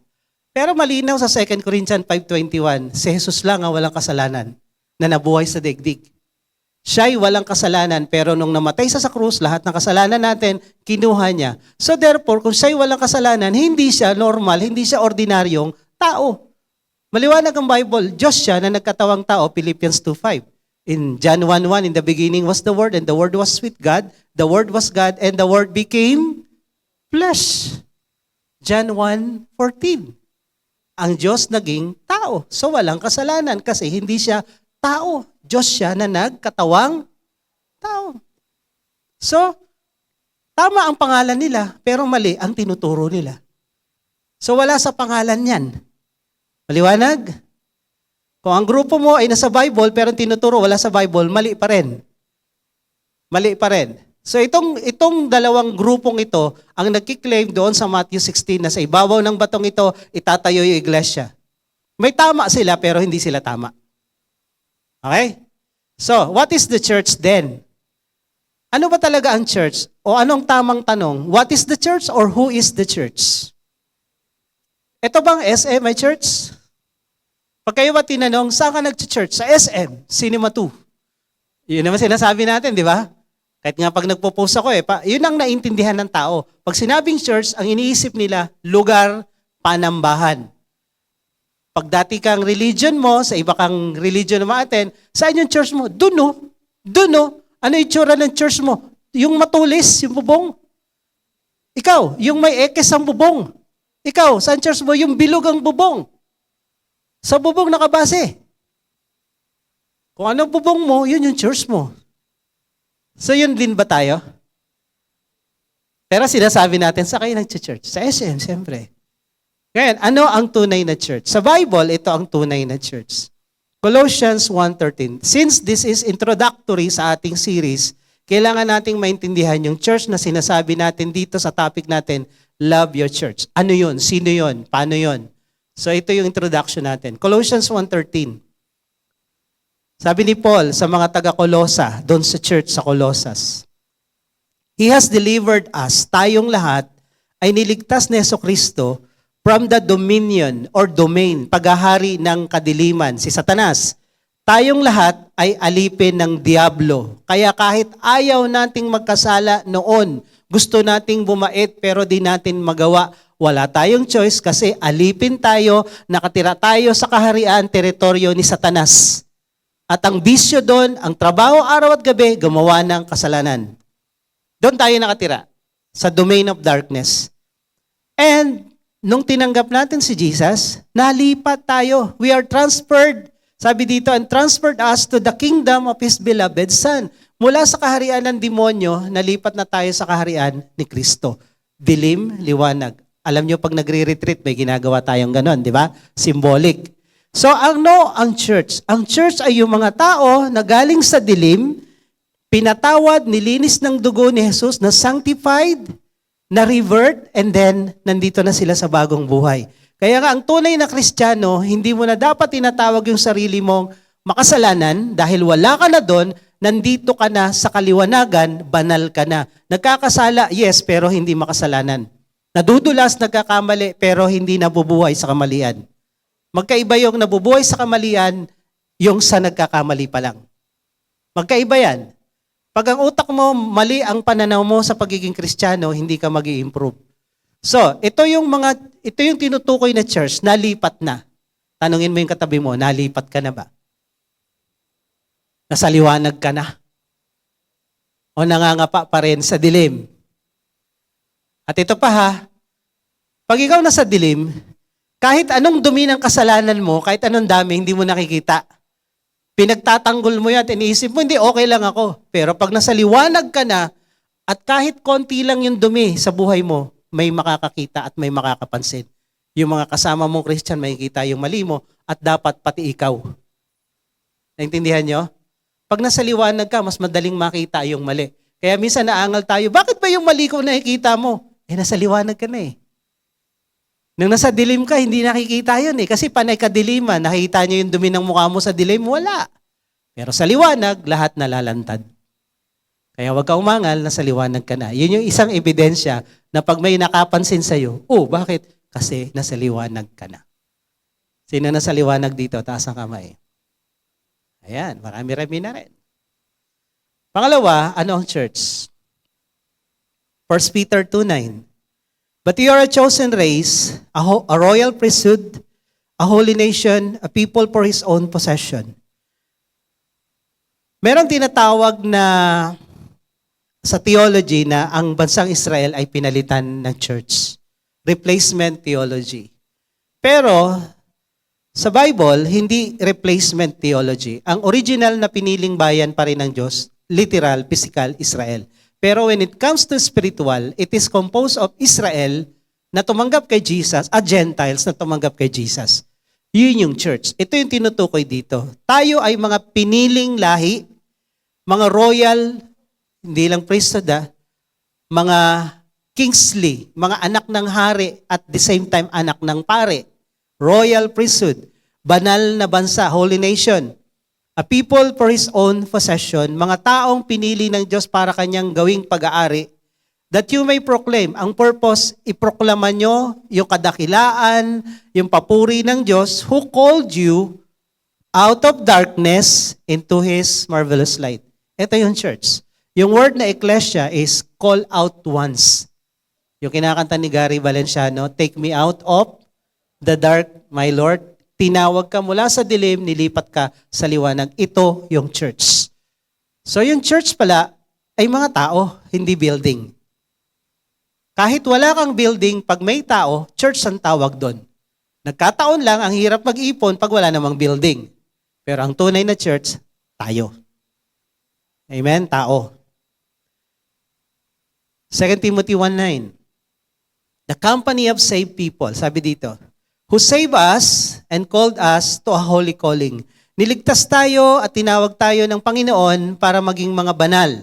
A: Pero malinaw sa 2 Corinthians 5:21, si Jesus lang ang walang kasalanan na nabuhay sa daigdig. Siya'y walang kasalanan, pero nung namatay sa krus, lahat ng kasalanan natin, kinuha niya. So therefore, kung siya'y walang kasalanan, hindi siya normal, hindi siya ordinaryong tao. Maliwanag ang Bible, Diyos siya na nagkatawang tao, Philippians 2:5. In John 1:1, in the beginning was the Word, and the Word was with God, the Word was God, and the Word became flesh. John 1:14. Ang Diyos naging tao. So walang kasalanan kasi hindi siya tao. Diyos siya na nagkatawang tao. So, tama ang pangalan nila, pero mali ang tinuturo nila. So wala sa pangalan yan. Maliwanag? Kung ang grupo mo ay nasa Bible, pero tinuturo wala sa Bible, mali pa rin. Mali pa rin. So itong dalawang grupong ito, ang nagkiklaim doon sa Matthew 16 na sa ibabaw ng batong ito, itatayo yung iglesia. May tama sila, pero hindi sila tama. Okay? So, what is the church then? Ano ba talaga ang church? O anong tamang tanong? What is the church or who is the church? Ito bang SM ay church? Pag kayo ba tinanong, saan ka nag-church? Sa SM, Cinema 2. Yun naman sinasabi natin, di ba? Kahit nga pag nagpo-post ako yun ang naintindihan ng tao. Pag sinabing church, ang iniisip nila, lugar, panambahan. Pag dati kang religion mo, sa iba kang religion na ma-attend, saan yung church mo? Doon no. Doon no. Ano yung tsura ng church mo? Yung matulis, yung bubong. Ikaw, yung may ekes ang bubong. Ikaw, saan church mo? Yung bilog ang bubong. Sa bubong nakabase. Kung anong bubong mo, yun yung church mo. So yun din ba tayo? Pero sinasabi natin, sa kayo nag-church? Sa SM, siyempre. Ngayon, ano ang tunay na church? Sa Bible, ito ang tunay na church. Colossians 1:13. Since this is introductory sa ating series, kailangan nating maintindihan yung church na sinasabi natin dito sa topic natin, love your church. Ano yun? Sino yun? Paano yun? So ito yung introduction natin. Colossians 1:13. Sabi ni Paul sa mga taga-Colossa, doon sa church sa Colossus, He has delivered us, tayong lahat, ay niligtas ni Jesucristo from the dominion or domain, paghahari ng kadiliman, si Satanas. Tayong lahat ay alipin ng Diablo. Kaya kahit ayaw nating magkasala noon, gusto nating bumait pero di natin magawa, wala tayong choice kasi alipin tayo, nakatira tayo sa kaharian, teritoryo ni Satanas. At ang bisyo doon, ang trabaho araw at gabi, gumawa ng kasalanan. Doon tayo nakatira, sa domain of darkness. And nung tinanggap natin si Jesus, nalipat tayo. We are transferred, sabi dito, and transferred us to the kingdom of His beloved Son. Mula sa kaharian ng demonyo, nalipat na tayo sa kaharian ni Kristo. Dilim, liwanag. Alam nyo, pag nagre-retreat, may ginagawa tayong ganon, di ba? Symbolic. So ang church? Ang church ay yung mga tao na galing sa dilim, pinatawad, nilinis ng dugo ni Jesus, na sanctified, na revert, and then nandito na sila sa bagong buhay. Kaya nga ang tunay na Kristiyano, hindi mo na dapat tinatawag yung sarili mong makasalanan dahil wala ka na doon, nandito ka na sa kaliwanagan, banal ka na. Nagkakasala, yes, pero hindi makasalanan. Nadudulas, nagkakamali, pero hindi nabubuhay sa kamalian. Magkaiba yung nabubuhay sa kamalian, yung sa nagkakamali pa lang. Magkaiba yan. Pag ang utak mo, mali ang pananaw mo sa pagiging Kristiyano, hindi ka mag-i-improve. So, ito yung tinutukoy na church, nalipat na. Tanungin mo yung katabi mo, nalipat ka na ba? Nasa liwanag ka na? O nangangapa pa rin sa dilim? At ito pa ha, pag ikaw nasa dilim, kahit anong dumi ng kasalanan mo, kahit anong dami, hindi mo nakikita. Pinagtatanggol mo yan at iniisip mo, hindi, okay lang ako. Pero pag nasa liwanag ka na, at kahit konti lang yung dumi sa buhay mo, may makakakita at may makakapansin. Yung mga kasama mong Christian, makikita yung mali mo, at dapat pati ikaw. Naintindihan nyo? Pag nasa liwanag ka, mas madaling makita yung mali. Kaya minsan naangal tayo, bakit ba yung mali ko nakikita mo? Nasa liwanag ka na eh. Nung nasa dilim ka, hindi nakikita yun eh. Kasi panay kadiliman, nakikita nyo yung dumi ng mukha mo sa dilim, wala. Pero sa liwanag, lahat nalalantad. Kaya huwag ka umangal, nasa liwanag ka na. Yun yung isang ebidensya na pag may nakapansin sa'yo, bakit? Kasi nasa liwanag ka na. Sino nasa liwanag dito? Taas ang kamay. Ayan, marami-rami na rin. Pangalawa, ano ang church? 1 Peter 2:9. But you are a chosen race, a royal priesthood, a holy nation, a people for His own possession. Merong tinatawag na sa theology na ang bansang Israel ay pinalitan ng church. Replacement theology. Pero sa Bible, hindi replacement theology. Ang original na piniling bayan pa rin ng Diyos, literal, physical, Israel. Pero when it comes to spiritual, it is composed of Israel na tumanggap kay Jesus at Gentiles na tumanggap kay Jesus. Yun yung church. Ito yung tinutukoy dito. Tayo ay mga piniling lahi, mga royal, hindi lang priesthood mga kingly, mga anak ng hari at the same time anak ng pare. Royal priesthood, banal na bansa, holy nation. A people for His own possession, mga taong pinili ng Diyos para kanyang gawing pag-aari, that you may proclaim. Ang purpose, iproklama nyo yung kadakilaan, yung papuri ng Diyos who called you out of darkness into His marvelous light. Ito yung church. Yung word na ecclesia is call out once. Yung kinakanta ni Gary Valenciano, take me out of the dark, my Lord. Tinawag ka mula sa dilim, nilipat ka sa liwanag. Ito yung church. So yung church pala ay mga tao, hindi building. Kahit wala kang building, pag may tao, church ang tawag doon. Nagkataon lang, ang hirap mag-ipon pag wala namang building. Pero ang tunay na church, tayo. Amen? Tao. 2 Timothy 1:9. The company of saved people, sabi dito, who save us and called us to a holy calling. Niligtas tayo at tinawag tayo ng Panginoon para maging mga banal.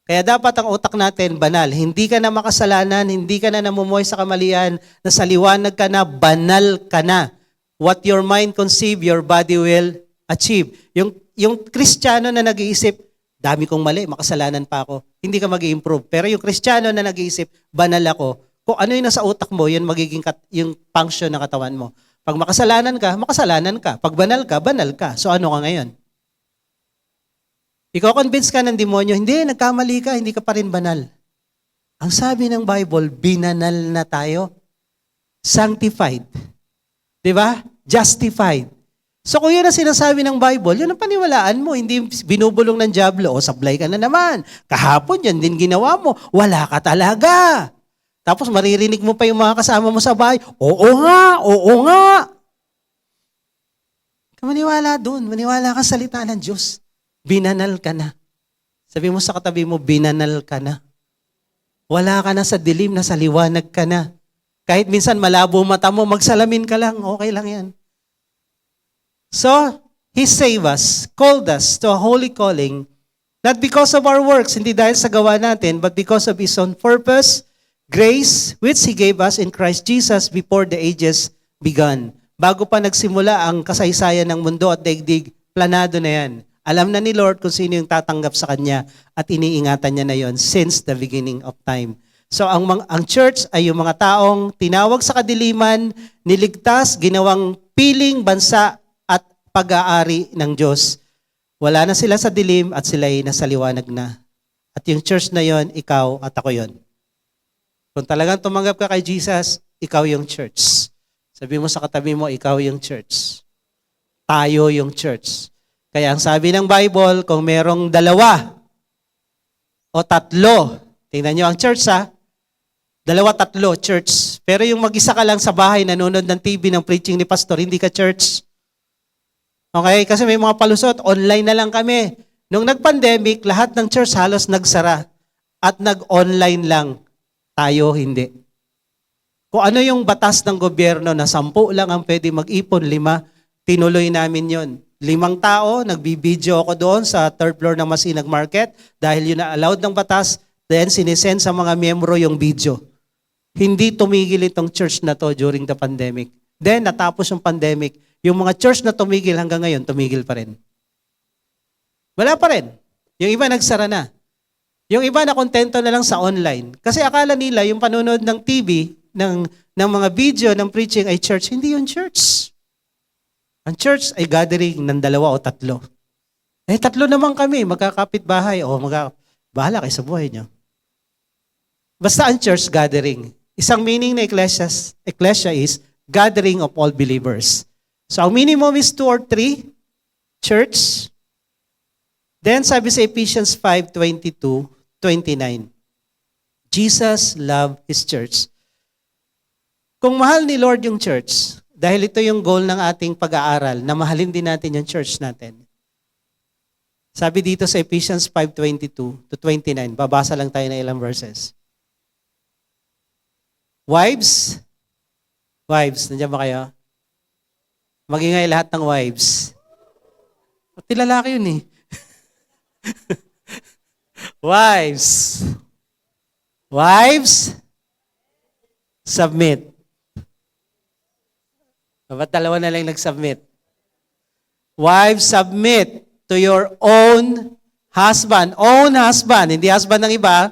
A: Kaya dapat ang utak natin banal. Hindi ka na makasalanan, hindi ka na namumuhay sa kamalian, nasa liwanag ka na, banal ka na. What your mind conceive, your body will achieve. Yung Kristiyano na nag-iisip, dami kong mali, makasalanan pa ako, hindi ka mag-i-improve. Pero yung Kristiyano na nag-iisip, banal ako, kung ano yung nasa utak mo, yun magiging yung function ng katawan mo. Pag makasalanan ka, makasalanan ka. Pag banal ka, banal ka. So ano ka ngayon? Iko-convince ka ng demonyo, hindi, nagkamali ka, hindi ka pa rin banal. Ang sabi ng Bible, binanal na tayo. Sanctified. Diba? Justified. So kung yun ang sinasabi ng Bible, yun ang paniwalaan mo, hindi binubulong ng dyablo, o sablay ka na naman. Kahapon yan din ginawa mo, wala ka talaga. Tapos maririnig mo pa yung mga kasama mo sa bahay, oo nga, oo nga. Maniwala doon, maniwala ka sa salita ng Diyos. Binanal ka na. Sabi mo sa katabi mo, binanal ka na. Wala ka na sa dilim, nasa liwanag ka na. Kahit minsan malabo mata mo, magsalamin ka lang, okay lang yan. So, He saved us, called us to a holy calling, not because of our works, hindi dahil sa gawa natin, but because of His own purpose, grace, which He gave us in Christ Jesus before the ages began. Bago pa nagsimula ang kasaysayan ng mundo at daigdig, planado na yan. Alam na ni Lord kung sino yung tatanggap sa Kanya at iniingatan niya na yon since the beginning of time. So ang church ay yung mga taong tinawag sa kadiliman, niligtas, ginawang piling bansa at pag-aari ng Diyos. Wala na sila sa dilim at sila ay nasa liwanag na. At yung church na yon, ikaw at ako yon. Kung talagang tumanggap ka kay Jesus, ikaw yung church. Sabi mo sa katabi mo, ikaw yung church. Tayo yung church. Kaya ang sabi ng Bible, kung merong 2 o 3, tingnan nyo ang church 2, 3, church. Pero yung mag-isa ka lang sa bahay, nanonood ng TV ng preaching ni pastor, hindi ka church. Okay? Kasi may mga palusot, online na lang kami. Nung nag-pandemic, lahat ng church halos nagsara at nag-online lang. Tayo hindi. Kung ano yung batas ng gobyerno na 10 lang ang pwede mag-ipon, 5, tinuloy namin yon. 5 tao, nagbibideo ako doon sa 3rd floor ng Masinag Market dahil yun na allowed ng batas, then sinisend sa mga miyembro yung video. Hindi tumigil itong church na to during the pandemic. Then natapos yung pandemic, yung mga church na tumigil hanggang ngayon, tumigil pa rin. Wala pa rin. Yung iba nagsara na. Yung iba na kontento na lang sa online. Kasi akala nila yung panonood ng TV, ng mga video ng preaching ay church. Hindi yung church. Ang church ay gathering ng 2 o 3. 3 naman kami, magkakapit bahay. Bahala kayo sa buhay nyo. Basta ang church gathering. Isang meaning na ecclesia is gathering of all believers. So ang minimum is 2 or 3, church. Then sabi sa Ephesians 5:22-29, Jesus loved His church. Kung mahal ni Lord yung church, dahil ito yung goal ng ating pag-aaral, na mahalin din natin yung church natin. Sabi dito sa Ephesians 5:22-29, babasa lang tayo na ilang verses. Wives, nandiyan ba kayo? Magingay lahat ng wives. Pati lalaki yun eh. Wives, submit. Ba't 2 na lang nag-submit? Wives, submit to your own husband. Own husband, hindi husband ng iba.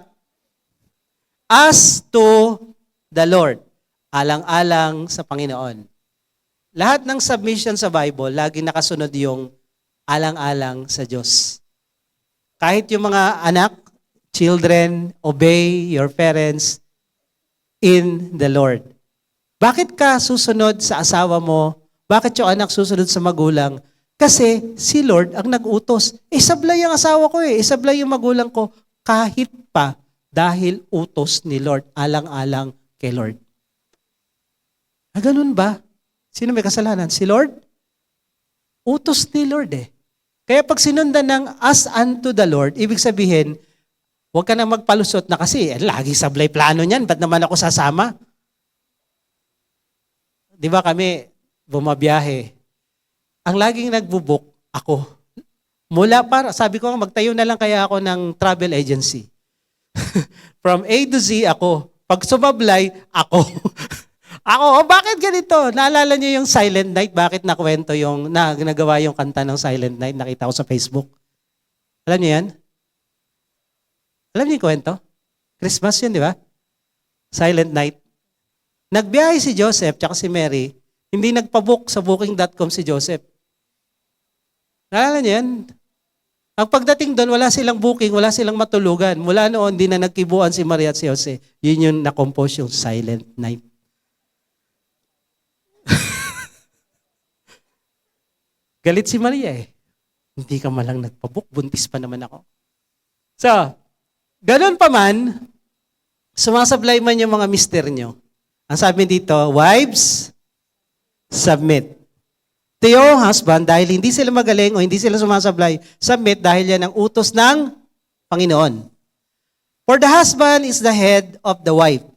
A: As to the Lord. Alang-alang sa Panginoon. Lahat ng submission sa Bible, lagi nakasunod yung alang-alang sa Diyos. Kahit yung mga anak, children, obey your parents in the Lord. Bakit ka susunod sa asawa mo? Bakit yung anak susunod sa magulang? Kasi si Lord ang nag-utos. Sablay ang asawa ko sablay yung magulang ko. Kahit pa dahil utos ni Lord, alang-alang kay Lord. Ganun ba? Sino may kasalanan? Si Lord? Utos ni Lord Kaya pag sinundan ng as unto the Lord, ibig sabihin, huwag ka na magpalusot na kasi, lagi sablay plano niyan, ba't naman ako sasama? Di ba kami, bumabiyahe. Ang laging nagbubuk, ako. Sabi ko, magtayo na lang kaya ako ng travel agency. From A to Z, ako. Pag sumablay, ako. Bakit ganito? Naalala niyo yung Silent Night? Bakit nakwento nagawa yung kanta ng Silent Night? Nakita ko sa Facebook. Alam niyo yan? Alam niyo yung kwento? Christmas yun, di ba? Silent Night. Nagbiyahe si Joseph tsaka si Mary, hindi nagpabook sa booking.com si Joseph. Naalala niyo yan? Ang pagdating doon, wala silang booking, wala silang matulugan. Mula noon, di na nagkibuan si Maria at si Jose. Yun yung na-compose yung Silent Night. Galit si Maria Hindi ka malang nagpabook, buntis pa naman ako. So, ganun pa man, sumasablay man yung mga mister nyo. Ang sabi dito, wives, submit. To your husband, dahil hindi sila magaling o hindi sila sumasablay, submit dahil yan ang utos ng Panginoon. For the husband is the head of the wife.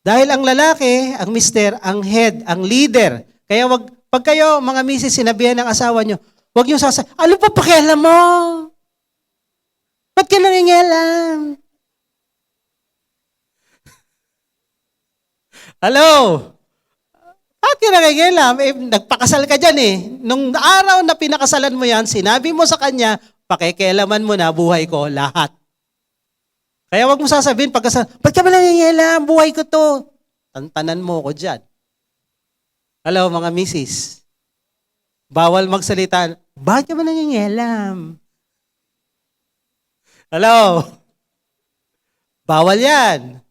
A: Dahil ang lalaki, ang mister, ang head, ang leader. Kaya Pag kayo, mga misis, sinabihan ng asawa nyo, huwag nyo ano pa pakialam mo? Ba't ka nangingialam? Hello? Ba't ka nangingialam? Nagpakasal ka dyan eh. Nung araw na pinakasalan mo yan, sinabi mo sa kanya, pakikialaman mo na buhay ko lahat. Kaya wag mo sasabihin pagkasal, ba't ka ba nangingialam? Buhay ko to. Tantanan mo ko dyan. Hello mga misis. Bawal magsalita. Bakit ka ba nangingialam? Hello? Bawal yan.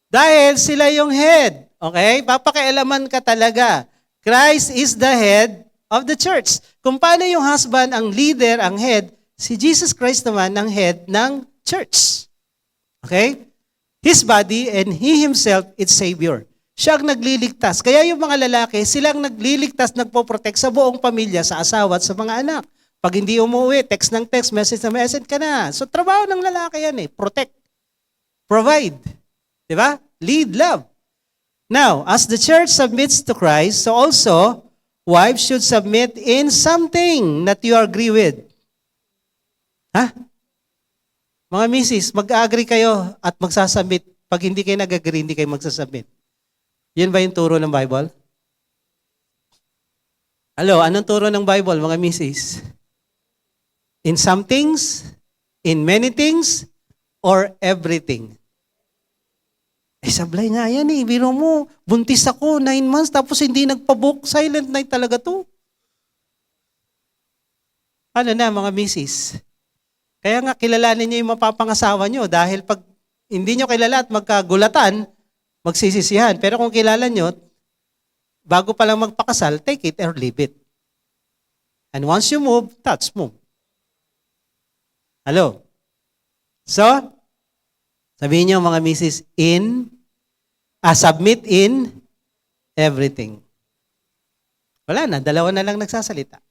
A: Dahil sila yung head. Okay? Papakialaman ka talaga. Christ is the head of the church. Kung paano yung husband ang leader, ang head, si Jesus Christ naman ang head ng church. Okay? His body and He Himself is Savior. Siya ang nagliligtas. Kaya yung mga lalaki, silang nagliligtas, nagpo-protect sa buong pamilya, sa asawa at sa mga anak. Pag hindi umuwi, text ng text, message na message ka na. So trabaho ng lalaki yan eh. Protect. Provide. Diba? Lead, love. Now, as the church submits to Christ, so also, wives should submit in something that you agree with. Ha? Mga misis, mag-agree kayo at magsasubmit. Pag hindi kayo nag-agree, hindi kayo magsasubmit. Yun ba yung turo ng Bible? Hello, anong turo ng Bible, mga misis? In some things, in many things, or everything? Sablay nga yan eh. Biro mo, buntis ako, 9 months, tapos hindi nagpabook. Silent night talaga to. Ano na, mga misis? Kaya nga, kilalanin niyo yung mapapangasawa niyo dahil pag hindi niyo kilala at magkagulatan, magsisisihan. Pero kung kilala niyo, bago pa lang magpakasal, take it or leave it. And once you move, that's move. Hello? So, sabihin niyo mga misis, submit in everything. Wala na, dalawa na lang nagsasalita.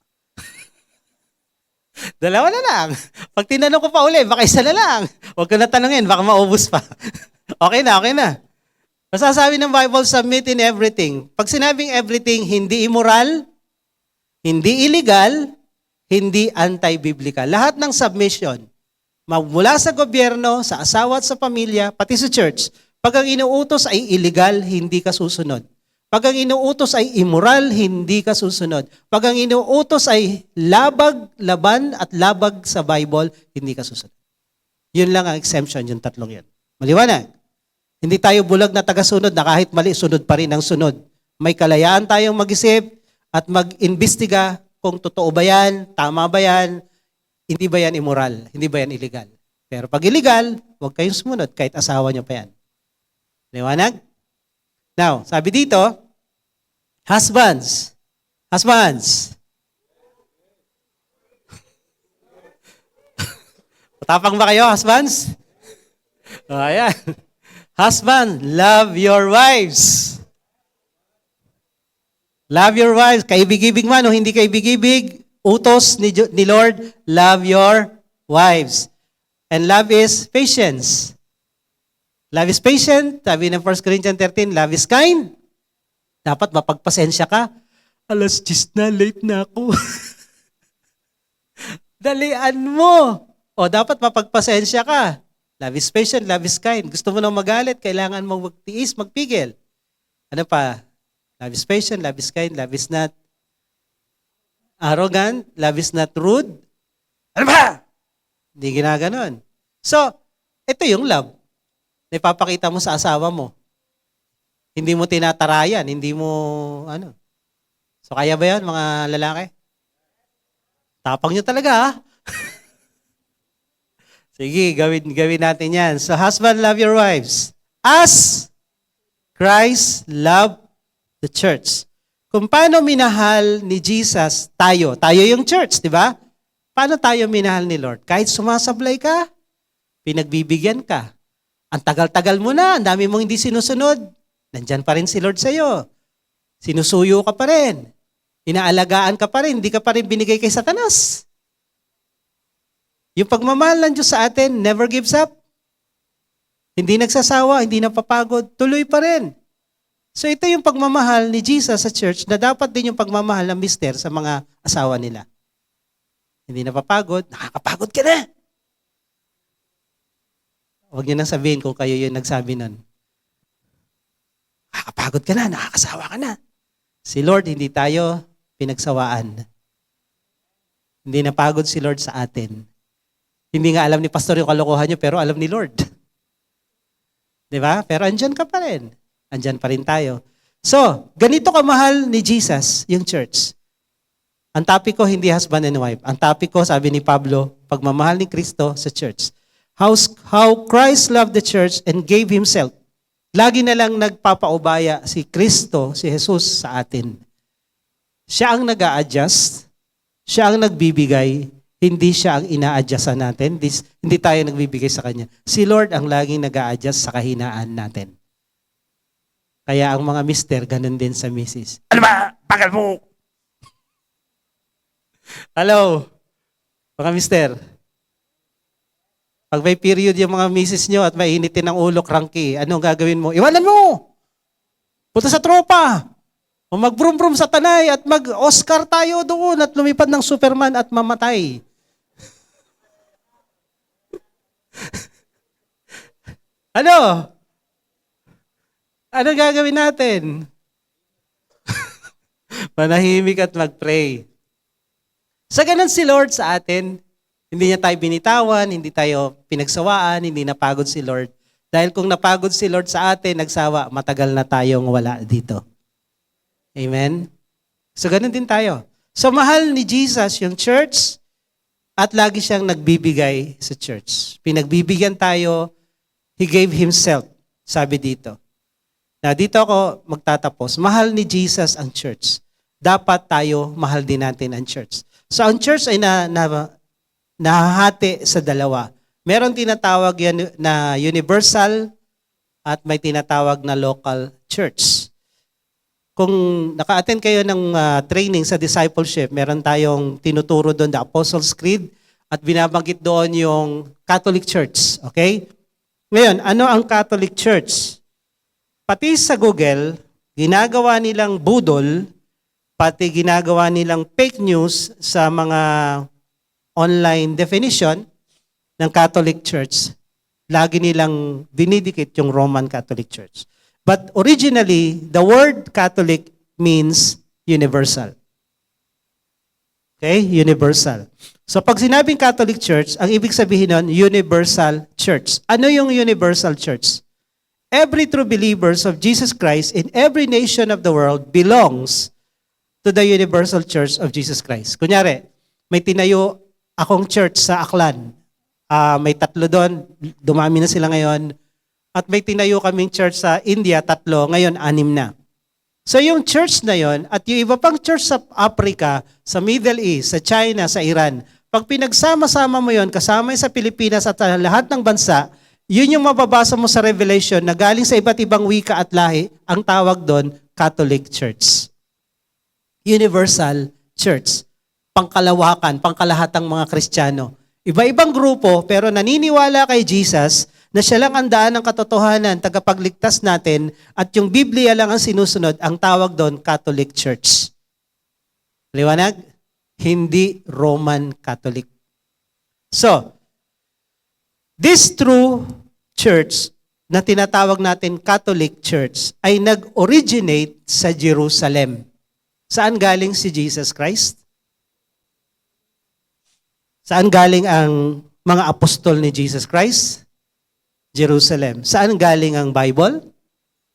A: Dalawa na lang. Pag tinanong ko pa uli, baka isa na lang. Huwag ko na tanungin, baka maubos pa. Okay na, okay na. Masasabi ng Bible, submit in everything. Pag sinabing everything, hindi immoral, hindi illegal, hindi anti-biblical. Lahat ng submission, mula sa gobyerno, sa asawa at sa pamilya, pati sa church, pag ang inuutos ay illegal, hindi ka susunod. Pag ang inuutos ay immoral, hindi ka susunod. Pag ang inuutos ay laban at labag sa Bible, hindi ka susunod. Yun lang ang exemption, yung tatlong yun. Maliwanag? Hindi tayo bulag na tagasunod na kahit mali, sunod pa rin ang sunod. May kalayaan tayong mag-isip at mag-imbestiga kung totoo ba yan, tama ba yan, hindi ba yan immoral, hindi ba yan illegal. Pero pag illegal, huwag kayong sumunod kahit asawa nyo pa yan. Maliwanag? Now, sabi dito, husbands. Matapang ba kayo, husbands? Ayan. Husband, love your wives. Love your wives. Kaibig-ibig man o hindi kaibig-ibig, utos ni Lord, love your wives. And love is patience. Love is patient. Sabi ng 1 Corinthians 13, love is kind. Dapat mapagpasensya ka. Alas 10 na, late na ako. Dalian mo. O dapat mapagpasensya ka. Love is patient, love is kind. Gusto mo nang magalit, kailangan mong magtiis, magpigil. Ano pa? Love is patient, love is kind, love is not arrogant, love is not rude. Ano ba? Hindi ginaganon. So, ito yung love. Ipapakita mo sa asawa mo. Hindi mo tinatarayan, hindi mo, ano. So, kaya ba yan, mga lalaki? Tapang nyo talaga, ha? Sige, gawin natin yan. So, husband, love your wives. As Christ loved the church. Kung paano minahal ni Jesus tayo yung church, di ba? Paano tayo minahal ni Lord? Kahit sumasablay ka, pinagbibigyan ka. Ang tagal-tagal mo na, ang dami mong hindi sinusunod. Nandyan pa rin si Lord sa'yo. Sinusuyo ka pa rin. Inaalagaan ka pa rin. Hindi ka pa rin binigay kay Satanas. Yung pagmamahal ng Diyos sa atin, never gives up. Hindi nagsasawa, hindi napapagod, tuloy pa rin. So ito yung pagmamahal ni Jesus sa church na dapat din yung pagmamahal ng mister sa mga asawa nila. Hindi napapagod, nakakapagod ka na. Huwag niyo nang sabihin kung kayo yung nagsabi nun. Nakakapagod ka na, nakakasawa ka na. Si Lord, hindi tayo pinagsawaan. Hindi napagod si Lord sa atin. Hindi nga alam ni pastor yung kalokohan niyo, pero alam ni Lord. Di ba? Pero andyan ka pa rin. Andyan pa rin tayo. So, ganito kamahal ni Jesus, yung church. Ang topic ko, hindi husband and wife. Ang topic ko, sabi ni Pablo, pagmamahal ni Kristo sa church. How Christ loved the church and gave Himself. Lagi na lang nagpapaubaya si Kristo, si Jesus sa atin. Siya ang nag-a-adjust, siya ang nagbibigay, hindi siya ang ina-adjustan natin. Hindi tayo nagbibigay sa Kanya. Si Lord ang laging nag-a-adjust sa kahinaan natin. Kaya ang mga mister, ganun din sa misis. Ano ba? Bagal mo! Hello, mga mister. Pag may period yung mga misis nyo at mainitin ng ulo, cranky, anong gagawin mo? Iwanan mo! Punta sa tropa! O mag-brum-brum sa tanay at mag-Oscar tayo doon at lumipad ng Superman at mamatay. Ano? Ano gagawin natin? Manahimik at mag-pray. Sa ganun si Lord sa atin, hindi niya tayo binitawan, hindi tayo pinagsawaan, hindi napagod si Lord. Dahil kung napagod si Lord sa atin, nagsawa, matagal na tayong wala dito. Amen? So ganun din tayo. So mahal ni Jesus yung church at lagi siyang nagbibigay sa church. Pinagbibigyan tayo, He gave Himself, sabi dito. Na dito ako magtatapos. Mahal ni Jesus ang church. Dapat tayo, mahal din natin ang church. So ang church ay nahahati sa dalawa. Meron tinatawag yan na universal at may tinatawag na local church. Kung naka-attend kayo ng training sa discipleship, meron tayong tinuturo doon, the Apostles' Creed, at binabanggit doon yung Catholic Church. Okay? Ngayon, ano ang Catholic Church? Pati sa Google, ginagawa nilang budol, pati ginagawa nilang fake news sa mga online definition ng Catholic Church. Lagi nilang dinidikit yung Roman Catholic Church. But originally, the word Catholic means universal. Okay? Universal. So pag sinabing Catholic Church, ang ibig sabihin nun, universal church. Ano yung universal church? Every true believers of Jesus Christ in every nation of the world belongs to the universal church of Jesus Christ. Kunyari, may tinayo akong church sa Aklan. May 3 doon, dumami na sila ngayon. At may tinayo kaming church sa India, 3, ngayon 6 na. So yung church na yon at yung iba pang church sa Africa, sa Middle East, sa China, sa Iran, pag pinagsama-sama mo yon, kasama sa Pilipinas at sa lahat ng bansa, yun yung mababasa mo sa Revelation na galing sa iba't ibang wika at lahi, ang tawag doon, Catholic Church. Universal Church. Pangkalawakan, pangkalahatang mga Kristiyano. Iba-ibang grupo pero naniniwala kay Jesus na siya lang ang daan ng katotohanan, tagapagligtas natin, at yung Biblia lang ang sinusunod, ang tawag doon, Catholic Church. Liwanag? Hindi Roman Catholic. So, this true church na tinatawag natin Catholic Church ay nag-originate sa Jerusalem. Saan galing si Jesus Christ? Saan galing ang mga apostol ni Jesus Christ? Jerusalem. Saan galing ang Bible?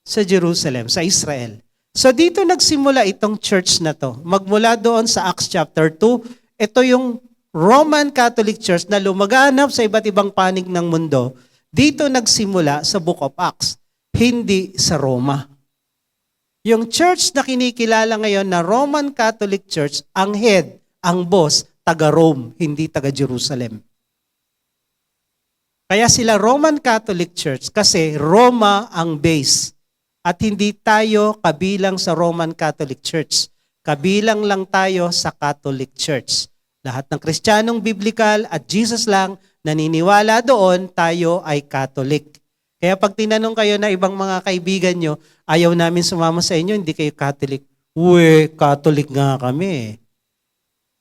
A: Sa Jerusalem, sa Israel. So dito nagsimula itong church na to. Magmula doon sa Acts chapter 2, ito yung Roman Catholic Church na lumaganap sa iba't ibang panig ng mundo. Dito nagsimula sa Book of Acts, hindi sa Roma. Yung church na kinikilala ngayon na Roman Catholic Church, ang head, ang boss, taga-Rome, hindi taga-Jerusalem. Kaya sila Roman Catholic Church kasi Roma ang base at hindi tayo kabilang sa Roman Catholic Church. Kabilang lang tayo sa Catholic Church. Lahat ng Kristiyanong biblikal at Jesus lang naniniwala doon, tayo ay Catholic. Kaya pag tinanong kayo na ibang mga kaibigan nyo, ayaw namin sumama sa inyo, hindi kayo Catholic. Uwe, Catholic nga kami.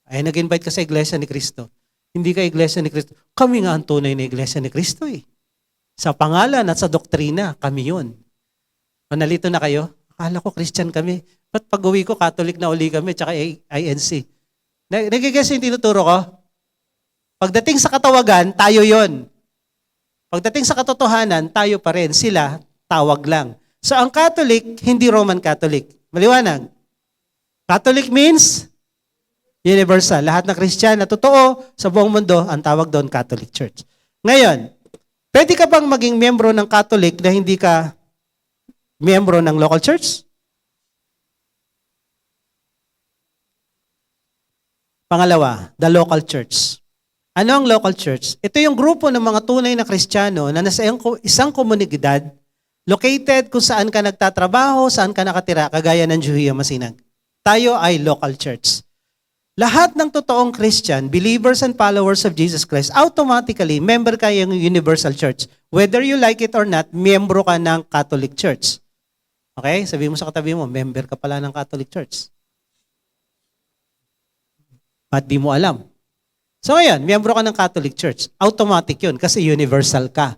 A: Ay, nag-invite ka sa Iglesia ni Cristo. Hindi ka Iglesia ni Cristo. Kami nga ang tunay na Iglesia ni Cristo eh. Sa pangalan at sa doktrina, kami yun. Manalito na kayo? Akala ko Christian kami. Ba't pag uwi ko, Catholic na uli kami, tsaka INC. Nagigess yung tinuturo ko? Pagdating sa katawagan, tayo yon. Pagdating sa katotohanan, tayo pa rin. Sila, tawag lang. So ang Catholic, hindi Roman Catholic. Maliwanag. Catholic means universal. Lahat ng Christian na totoo sa buong mundo, ang tawag doon Catholic Church. Ngayon, pwede ka bang maging miyembro ng Catholic na hindi ka miyembro ng local church? Pangalawa, the local church. Ano ang local church? Ito yung grupo ng mga tunay na Kristiyano na nasa isang komunidad located kung saan ka nagtatrabaho, saan ka nakatira, kagaya ng Juhia Masinag. Tayo ay local church. Lahat ng totoong Christian, believers and followers of Jesus Christ, automatically, member ka yung universal church. Whether you like it or not, miyembro ka ng Catholic Church. Okay? Sabihin mo sa katabi mo, member ka pala ng Catholic Church. At di mo alam. So ngayon, miyembro ka ng Catholic Church. Automatic yun kasi universal ka.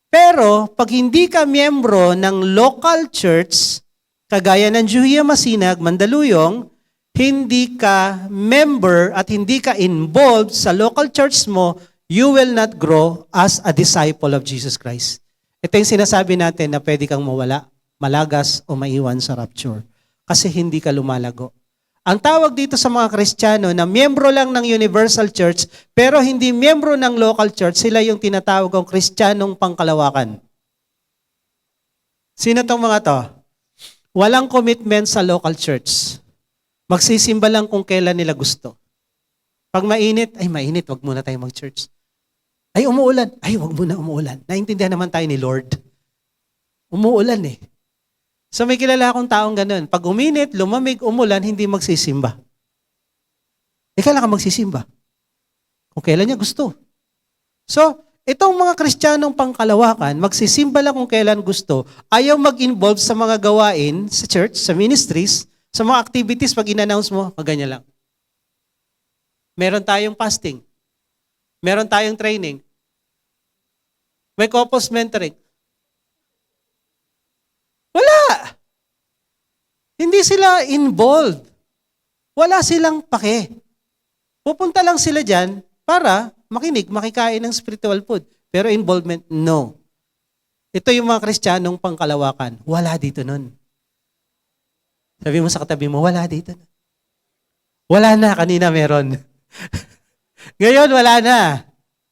A: Pero pag hindi ka miyembro ng local church, kagaya ng Juhia Masinag, Mandaluyong, hindi ka member at hindi ka involved sa local church mo, you will not grow as a disciple of Jesus Christ. Ito yung sinasabi natin na pwede kang mawala, malagas o maiwan sa rapture. Kasi hindi ka lumalago. Ang tawag dito sa mga Kristiyano na miyembro lang ng Universal Church pero hindi miyembro ng local church, sila yung tinatawag ng Kristiyanong pangkalawakan. Sino tong mga to? Walang commitment sa local church. Magsisimba lang kung kailan nila gusto. Pag mainit, ay mainit, wag muna tayo mag-church. Ay umuulan, ay wag muna umuulan. Naintindihan naman tayo ni Lord. Umuulan eh. So may kilala akong taong ganun. Pag uminit, lumamig, umulan, hindi magsisimba. Kailan ka magsisimba? Kung kailan niya gusto. So, itong mga Kristiyanong pangkalawakan, magsisimba lang kung kailan gusto, ayaw mag-involve sa mga gawain sa church, sa ministries, sa mga activities pag in-announce mo, ganyan lang. Meron tayong fasting. Meron tayong training. May couples mentoring. Wala. Hindi sila involved. Wala silang pake. Pupunta lang sila dyan para makinig, makikain ng spiritual food. Pero involvement, no. Ito yung mga Kristiyanong pangkalawakan. Wala dito nun. Sabi mo sa katabi mo, wala dito. Wala na, kanina meron. Ngayon, wala na.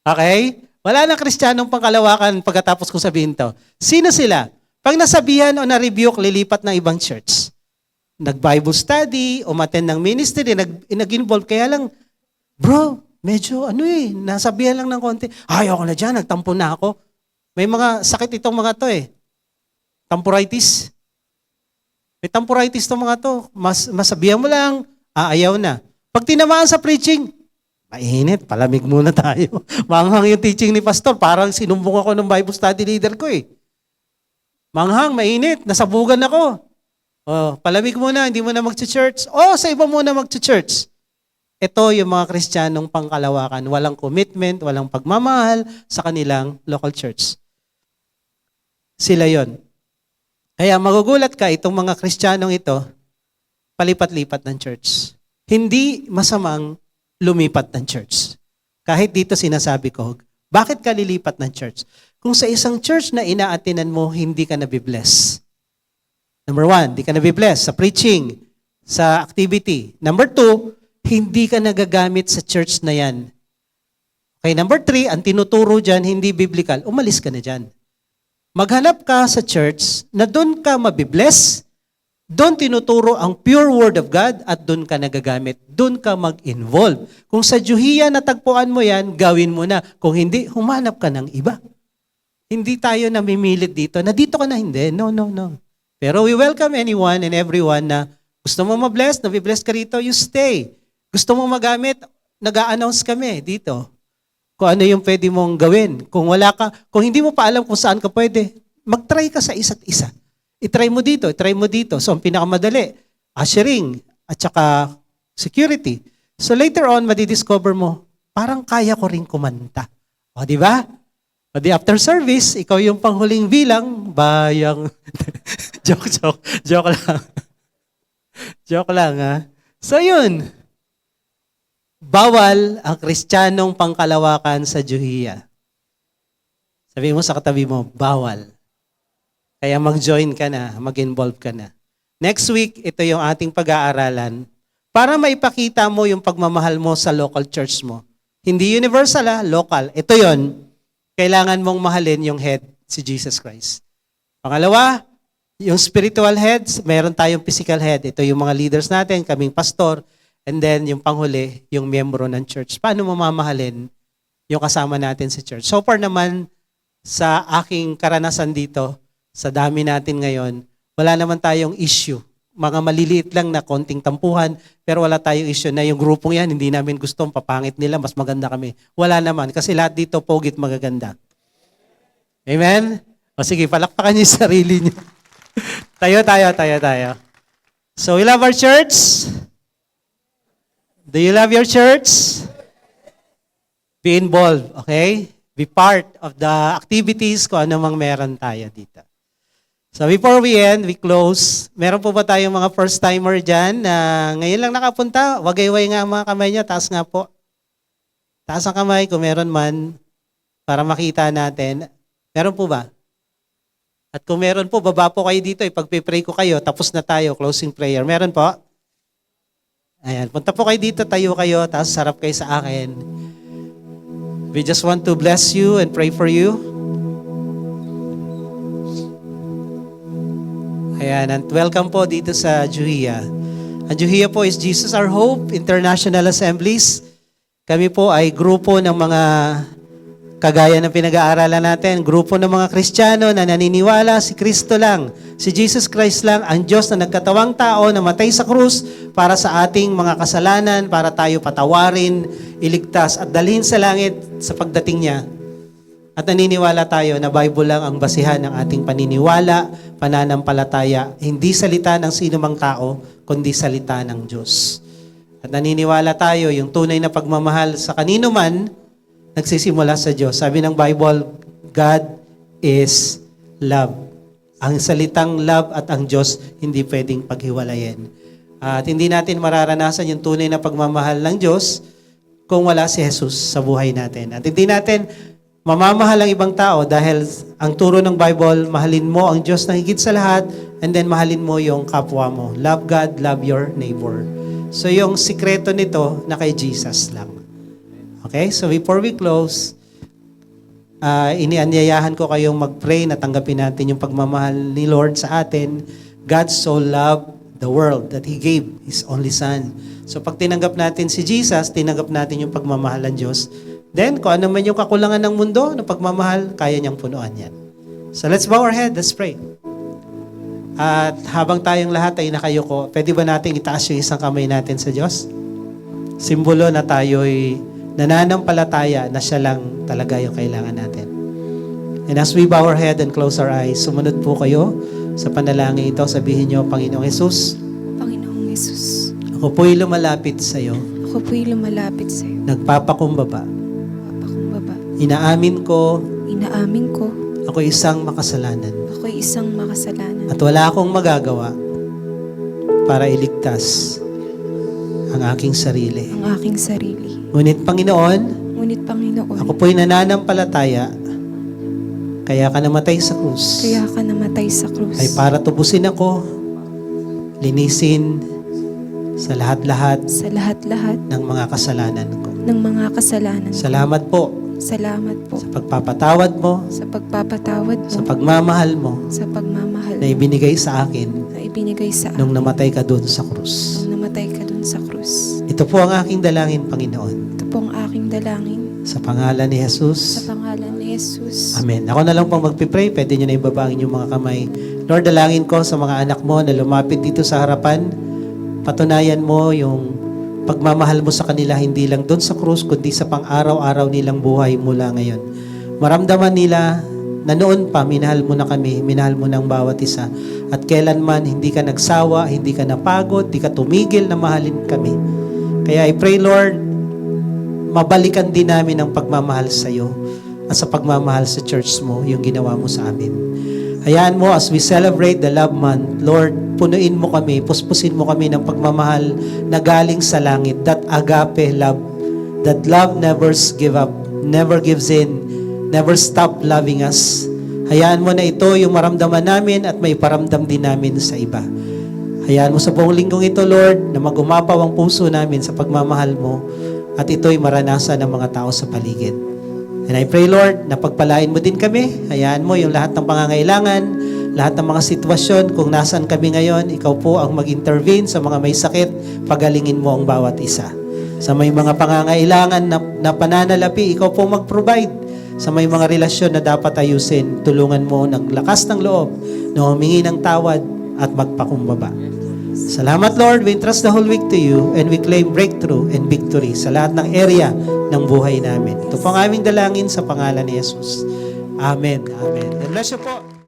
A: Okay? Wala na Kristiyanong pangkalawakan pagkatapos kong sabihin to. Sino sila? Pag nasabihan o na-rebuke, lilipat ng ibang church. Nag-Bible study, umattend ng ministry, nag-involve. Kaya lang, bro, medyo nasabihan lang ng konti. Ayoko na dyan, nagtampo na ako. May mga sakit itong mga to eh. Temporitis. May temporitis itong mga to. Masabihan mo lang, ayaw na. Pag tinamaan sa preaching, mainit, palamig muna tayo. Manghang yung teaching ni pastor, parang sinumbong ako ng Bible study leader ko eh. Manghang, mainit, nasabugan ako. Oh, palamig muna, hindi mo na mag-church. Sa iba muna mag-church. Ito yung mga Kristiyanong pangkalawakan. Walang commitment, walang pagmamahal sa kanilang local church. Sila yon. Kaya magugulat ka, itong mga Kristiyanong ito, palipat-lipat ng church. Hindi masamang lumipat ng church. Kahit dito sinasabi ko, bakit ka lilipat ng church? Kung sa isang church na inaatinan mo, hindi ka nabibless. Number 1, hindi ka nabibless sa preaching, sa activity. Number 2, hindi ka nagagamit sa church na yan. Okay, number 3, ang tinuturo dyan, hindi biblical, umalis ka na dyan. Maghanap ka sa church na doon ka mabibless, doon tinuturo ang pure word of God at doon ka nagagamit. Doon ka mag-involve. Kung sa Juhia natagpuan mo yan, gawin mo na. Kung hindi, humanap ka ng iba. Hindi tayo namimilit dito na dito ka na hindi. No. Pero we welcome anyone and everyone na gusto mo mabless, nabibless ka rito, you stay. Gusto mo magamit, nag-a-announce kami dito. Kung ano yung pwede mong gawin. Kung hindi mo pa alam kung saan ka pwede, mag-try ka sa isa't isa. I-try mo dito, i-try mo dito. So, ang pinakamadali, ushering, at saka security. So, later on, madidiscover mo, parang kaya ko rin kumanta. O, di ba? O, di after service, ikaw yung panghuling bilang, bayang... joke lang. Joke lang, ha? So, yun. Bawal ang Kristiyanong pangkalawakan sa Diyohiya. Sabi mo sa katabi mo, bawal. Kaya mag-join ka na, mag-involve ka na. Next week, ito yung ating pag-aaralan para maipakita mo yung pagmamahal mo sa local church mo. Hindi universal, local. Ito yon. Kailangan mong mahalin yung head, si Jesus Christ. Pangalawa, yung spiritual heads, meron tayong physical head. Ito yung mga leaders natin, kaming pastor. And then, yung panghuli, yung miyembro ng church. Paano mo mamahalin yung kasama natin sa church? So far naman, sa aking karanasan dito, sa dami natin ngayon, wala naman tayong issue. Mga maliliit lang na konting tampuhan, pero wala tayong issue na yung grupong yan, hindi namin gustong papangit nila, mas maganda kami. Wala naman, kasi lahat dito pogit magaganda. Amen? O sige, palakpakan niyo yung sarili niyo. tayo. So, we love our church? Do you love your church? Be involved, okay? Be part of the activities kung ano mang meron tayo dito. So before we end, we close. Meron po ba tayong mga first-timer dyan na ngayon lang nakapunta? Wagayway nga ang mga kamay niya. Taas nga po. Taas ang kamay kung meron man para makita natin. Meron po ba? At kung meron po, baba po kayo dito. Ipag-pray ko kayo. Tapos na tayo. Closing prayer. Meron po? Ayan. Punta po kayo dito. Tayo kayo. Tapos sarap kayo sa akin. We just want to bless you and pray for you. Ayan, and welcome po dito sa Diyohiya. Ang Diyohiya po is Jesus Our Hope International Assemblies. Kami po ay grupo ng mga kagaya ng pinag-aaralan natin, grupo ng mga Kristiyano na naniniwala si Kristo lang, si Jesus Christ lang, ang Diyos na nagkatawang tao na matay sa krus para sa ating mga kasalanan, para tayo patawarin, iligtas at dalhin sa langit sa pagdating niya. At naniniwala tayo na Bible lang ang basihan ng ating paniniwala, pananampalataya, hindi salita ng sinumang tao, kundi salita ng Diyos. At naniniwala tayo, yung tunay na pagmamahal sa kanino man, nagsisimula sa Diyos. Sabi ng Bible, God is love. Ang salitang love at ang Diyos, hindi pwedeng paghiwalayin. At hindi natin mararanasan yung tunay na pagmamahal ng Diyos kung wala si Jesus sa buhay natin. At hindi natin mamamahal ang ibang tao dahil ang turo ng Bible, mahalin mo ang Diyos na higit sa lahat and then mahalin mo yung kapwa mo. Love God, love your neighbor. So yung sikreto nito na kay Jesus lang. Okay? So before we close, inianyayahan ko kayong mag-pray na tanggapin natin yung pagmamahal ni Lord sa atin. God so loved the world that He gave His only Son. So pag tinanggap natin si Jesus, tinanggap natin yung pagmamahal ng Diyos. Then, kung ano man yung kakulangan ng mundo, ng pagmamahal, kaya niyang punuan yan. So, let's bow our head. Let's pray. At habang tayong lahat ay nakayuko, pwede ba natin itaas yung isang kamay natin sa Diyos? Simbolo na tayo'y nananampalataya na siya lang talaga yung kailangan natin. And as we bow our head and close our eyes, sumunod po kayo sa panalangin ito. Sabihin niyo, Panginoong Hesus,
B: Panginoong Yesus,
A: ako po'y lumalapit sa iyo.
B: ako po'y lumalapit sa iyo.
A: Nagpapakumbaba.
B: Papakumbaba.
A: Inaamin ko,
B: Inaamin ko,
A: ako isang makasalanan.
B: ako'y isang makasalanan.
A: At wala akong magagawa para iligtas ang aking sarili.
B: Ang aking sarili.
A: Ngunit Panginoon,
B: Ngunit Panginoon,
A: ako po'y nananampalataya, kaya ka namatay sa krus,
B: kaya ka namatay sa krus.
A: ay para tubusin ako, linisin sa lahat-lahat
B: sa lahat-lahat
A: ng mga kasalanan ko.
B: ng mga kasalanan.
A: Salamat po
B: Salamat po
A: sa pagpapatawad mo,
B: sa pagpapatawad mo,
A: sa pagmamahal mo
B: sa pagmamahal
A: na ibinigay sa akin
B: na ibinigay sa
A: nung
B: akin
A: namatay ka doon sa krus.
B: nung namatay ka dun sa krus.
A: Ito po ang aking dalangin, Panginoon.
B: Ito po ang aking dalangin
A: Sa pangalan ni
B: sa
A: Jesus.
B: pangalan ni Jesus.
A: Amen. Ako na lang pong magpipray. Pwede nyo na ibabangin yung mga kamay. Lord, dalangin ko sa mga anak mo na lumapit dito sa harapan. Patunayan mo yung pagmamahal mo sa kanila, hindi lang doon sa krus, kundi sa pang-araw-araw nilang buhay mula ngayon. Maramdaman nila na noon pa, minahal mo na kami, minahal mo ng bawat isa. At kailanman, hindi ka nagsawa, hindi ka napagod, hindi ka tumigil na mahalin kami. Kaya I pray, Lord, mabalikan din namin ang pagmamahal sa iyo at sa pagmamahal sa church mo, yung ginawa mo sa amin. Hayaan mo, as we celebrate the Love Month, Lord, punuin mo kami, puspusin mo kami ng pagmamahal na galing sa langit, that agape love, that love never give up, never gives in, never stop loving us. Hayaan mo na ito yung maramdaman namin at may paramdam din namin sa iba. Hayaan mo sa buong linggong ito, Lord, na magumapaw ang puso namin sa pagmamahal mo at ito'y maranasan ng mga tao sa paligid. And I pray, Lord, na pagpalain mo din kami. Hayaan mo yung lahat ng pangangailangan, lahat ng mga sitwasyon, kung nasan kami ngayon, ikaw po ang mag-intervene sa mga may sakit, pagalingin mo ang bawat isa. Sa may mga pangangailangan na pananalapi, ikaw po mag-provide. Sa may mga relasyon na dapat ayusin, tulungan mo ng lakas ng loob na humingi ng tawad at magpakumbaba. Salamat, Lord. We entrust the whole week to you and we claim breakthrough and victory sa lahat ng area ng buhay namin. Ito po ang aming dalangin sa pangalan ni Jesus. Amen. Amen. God bless you po.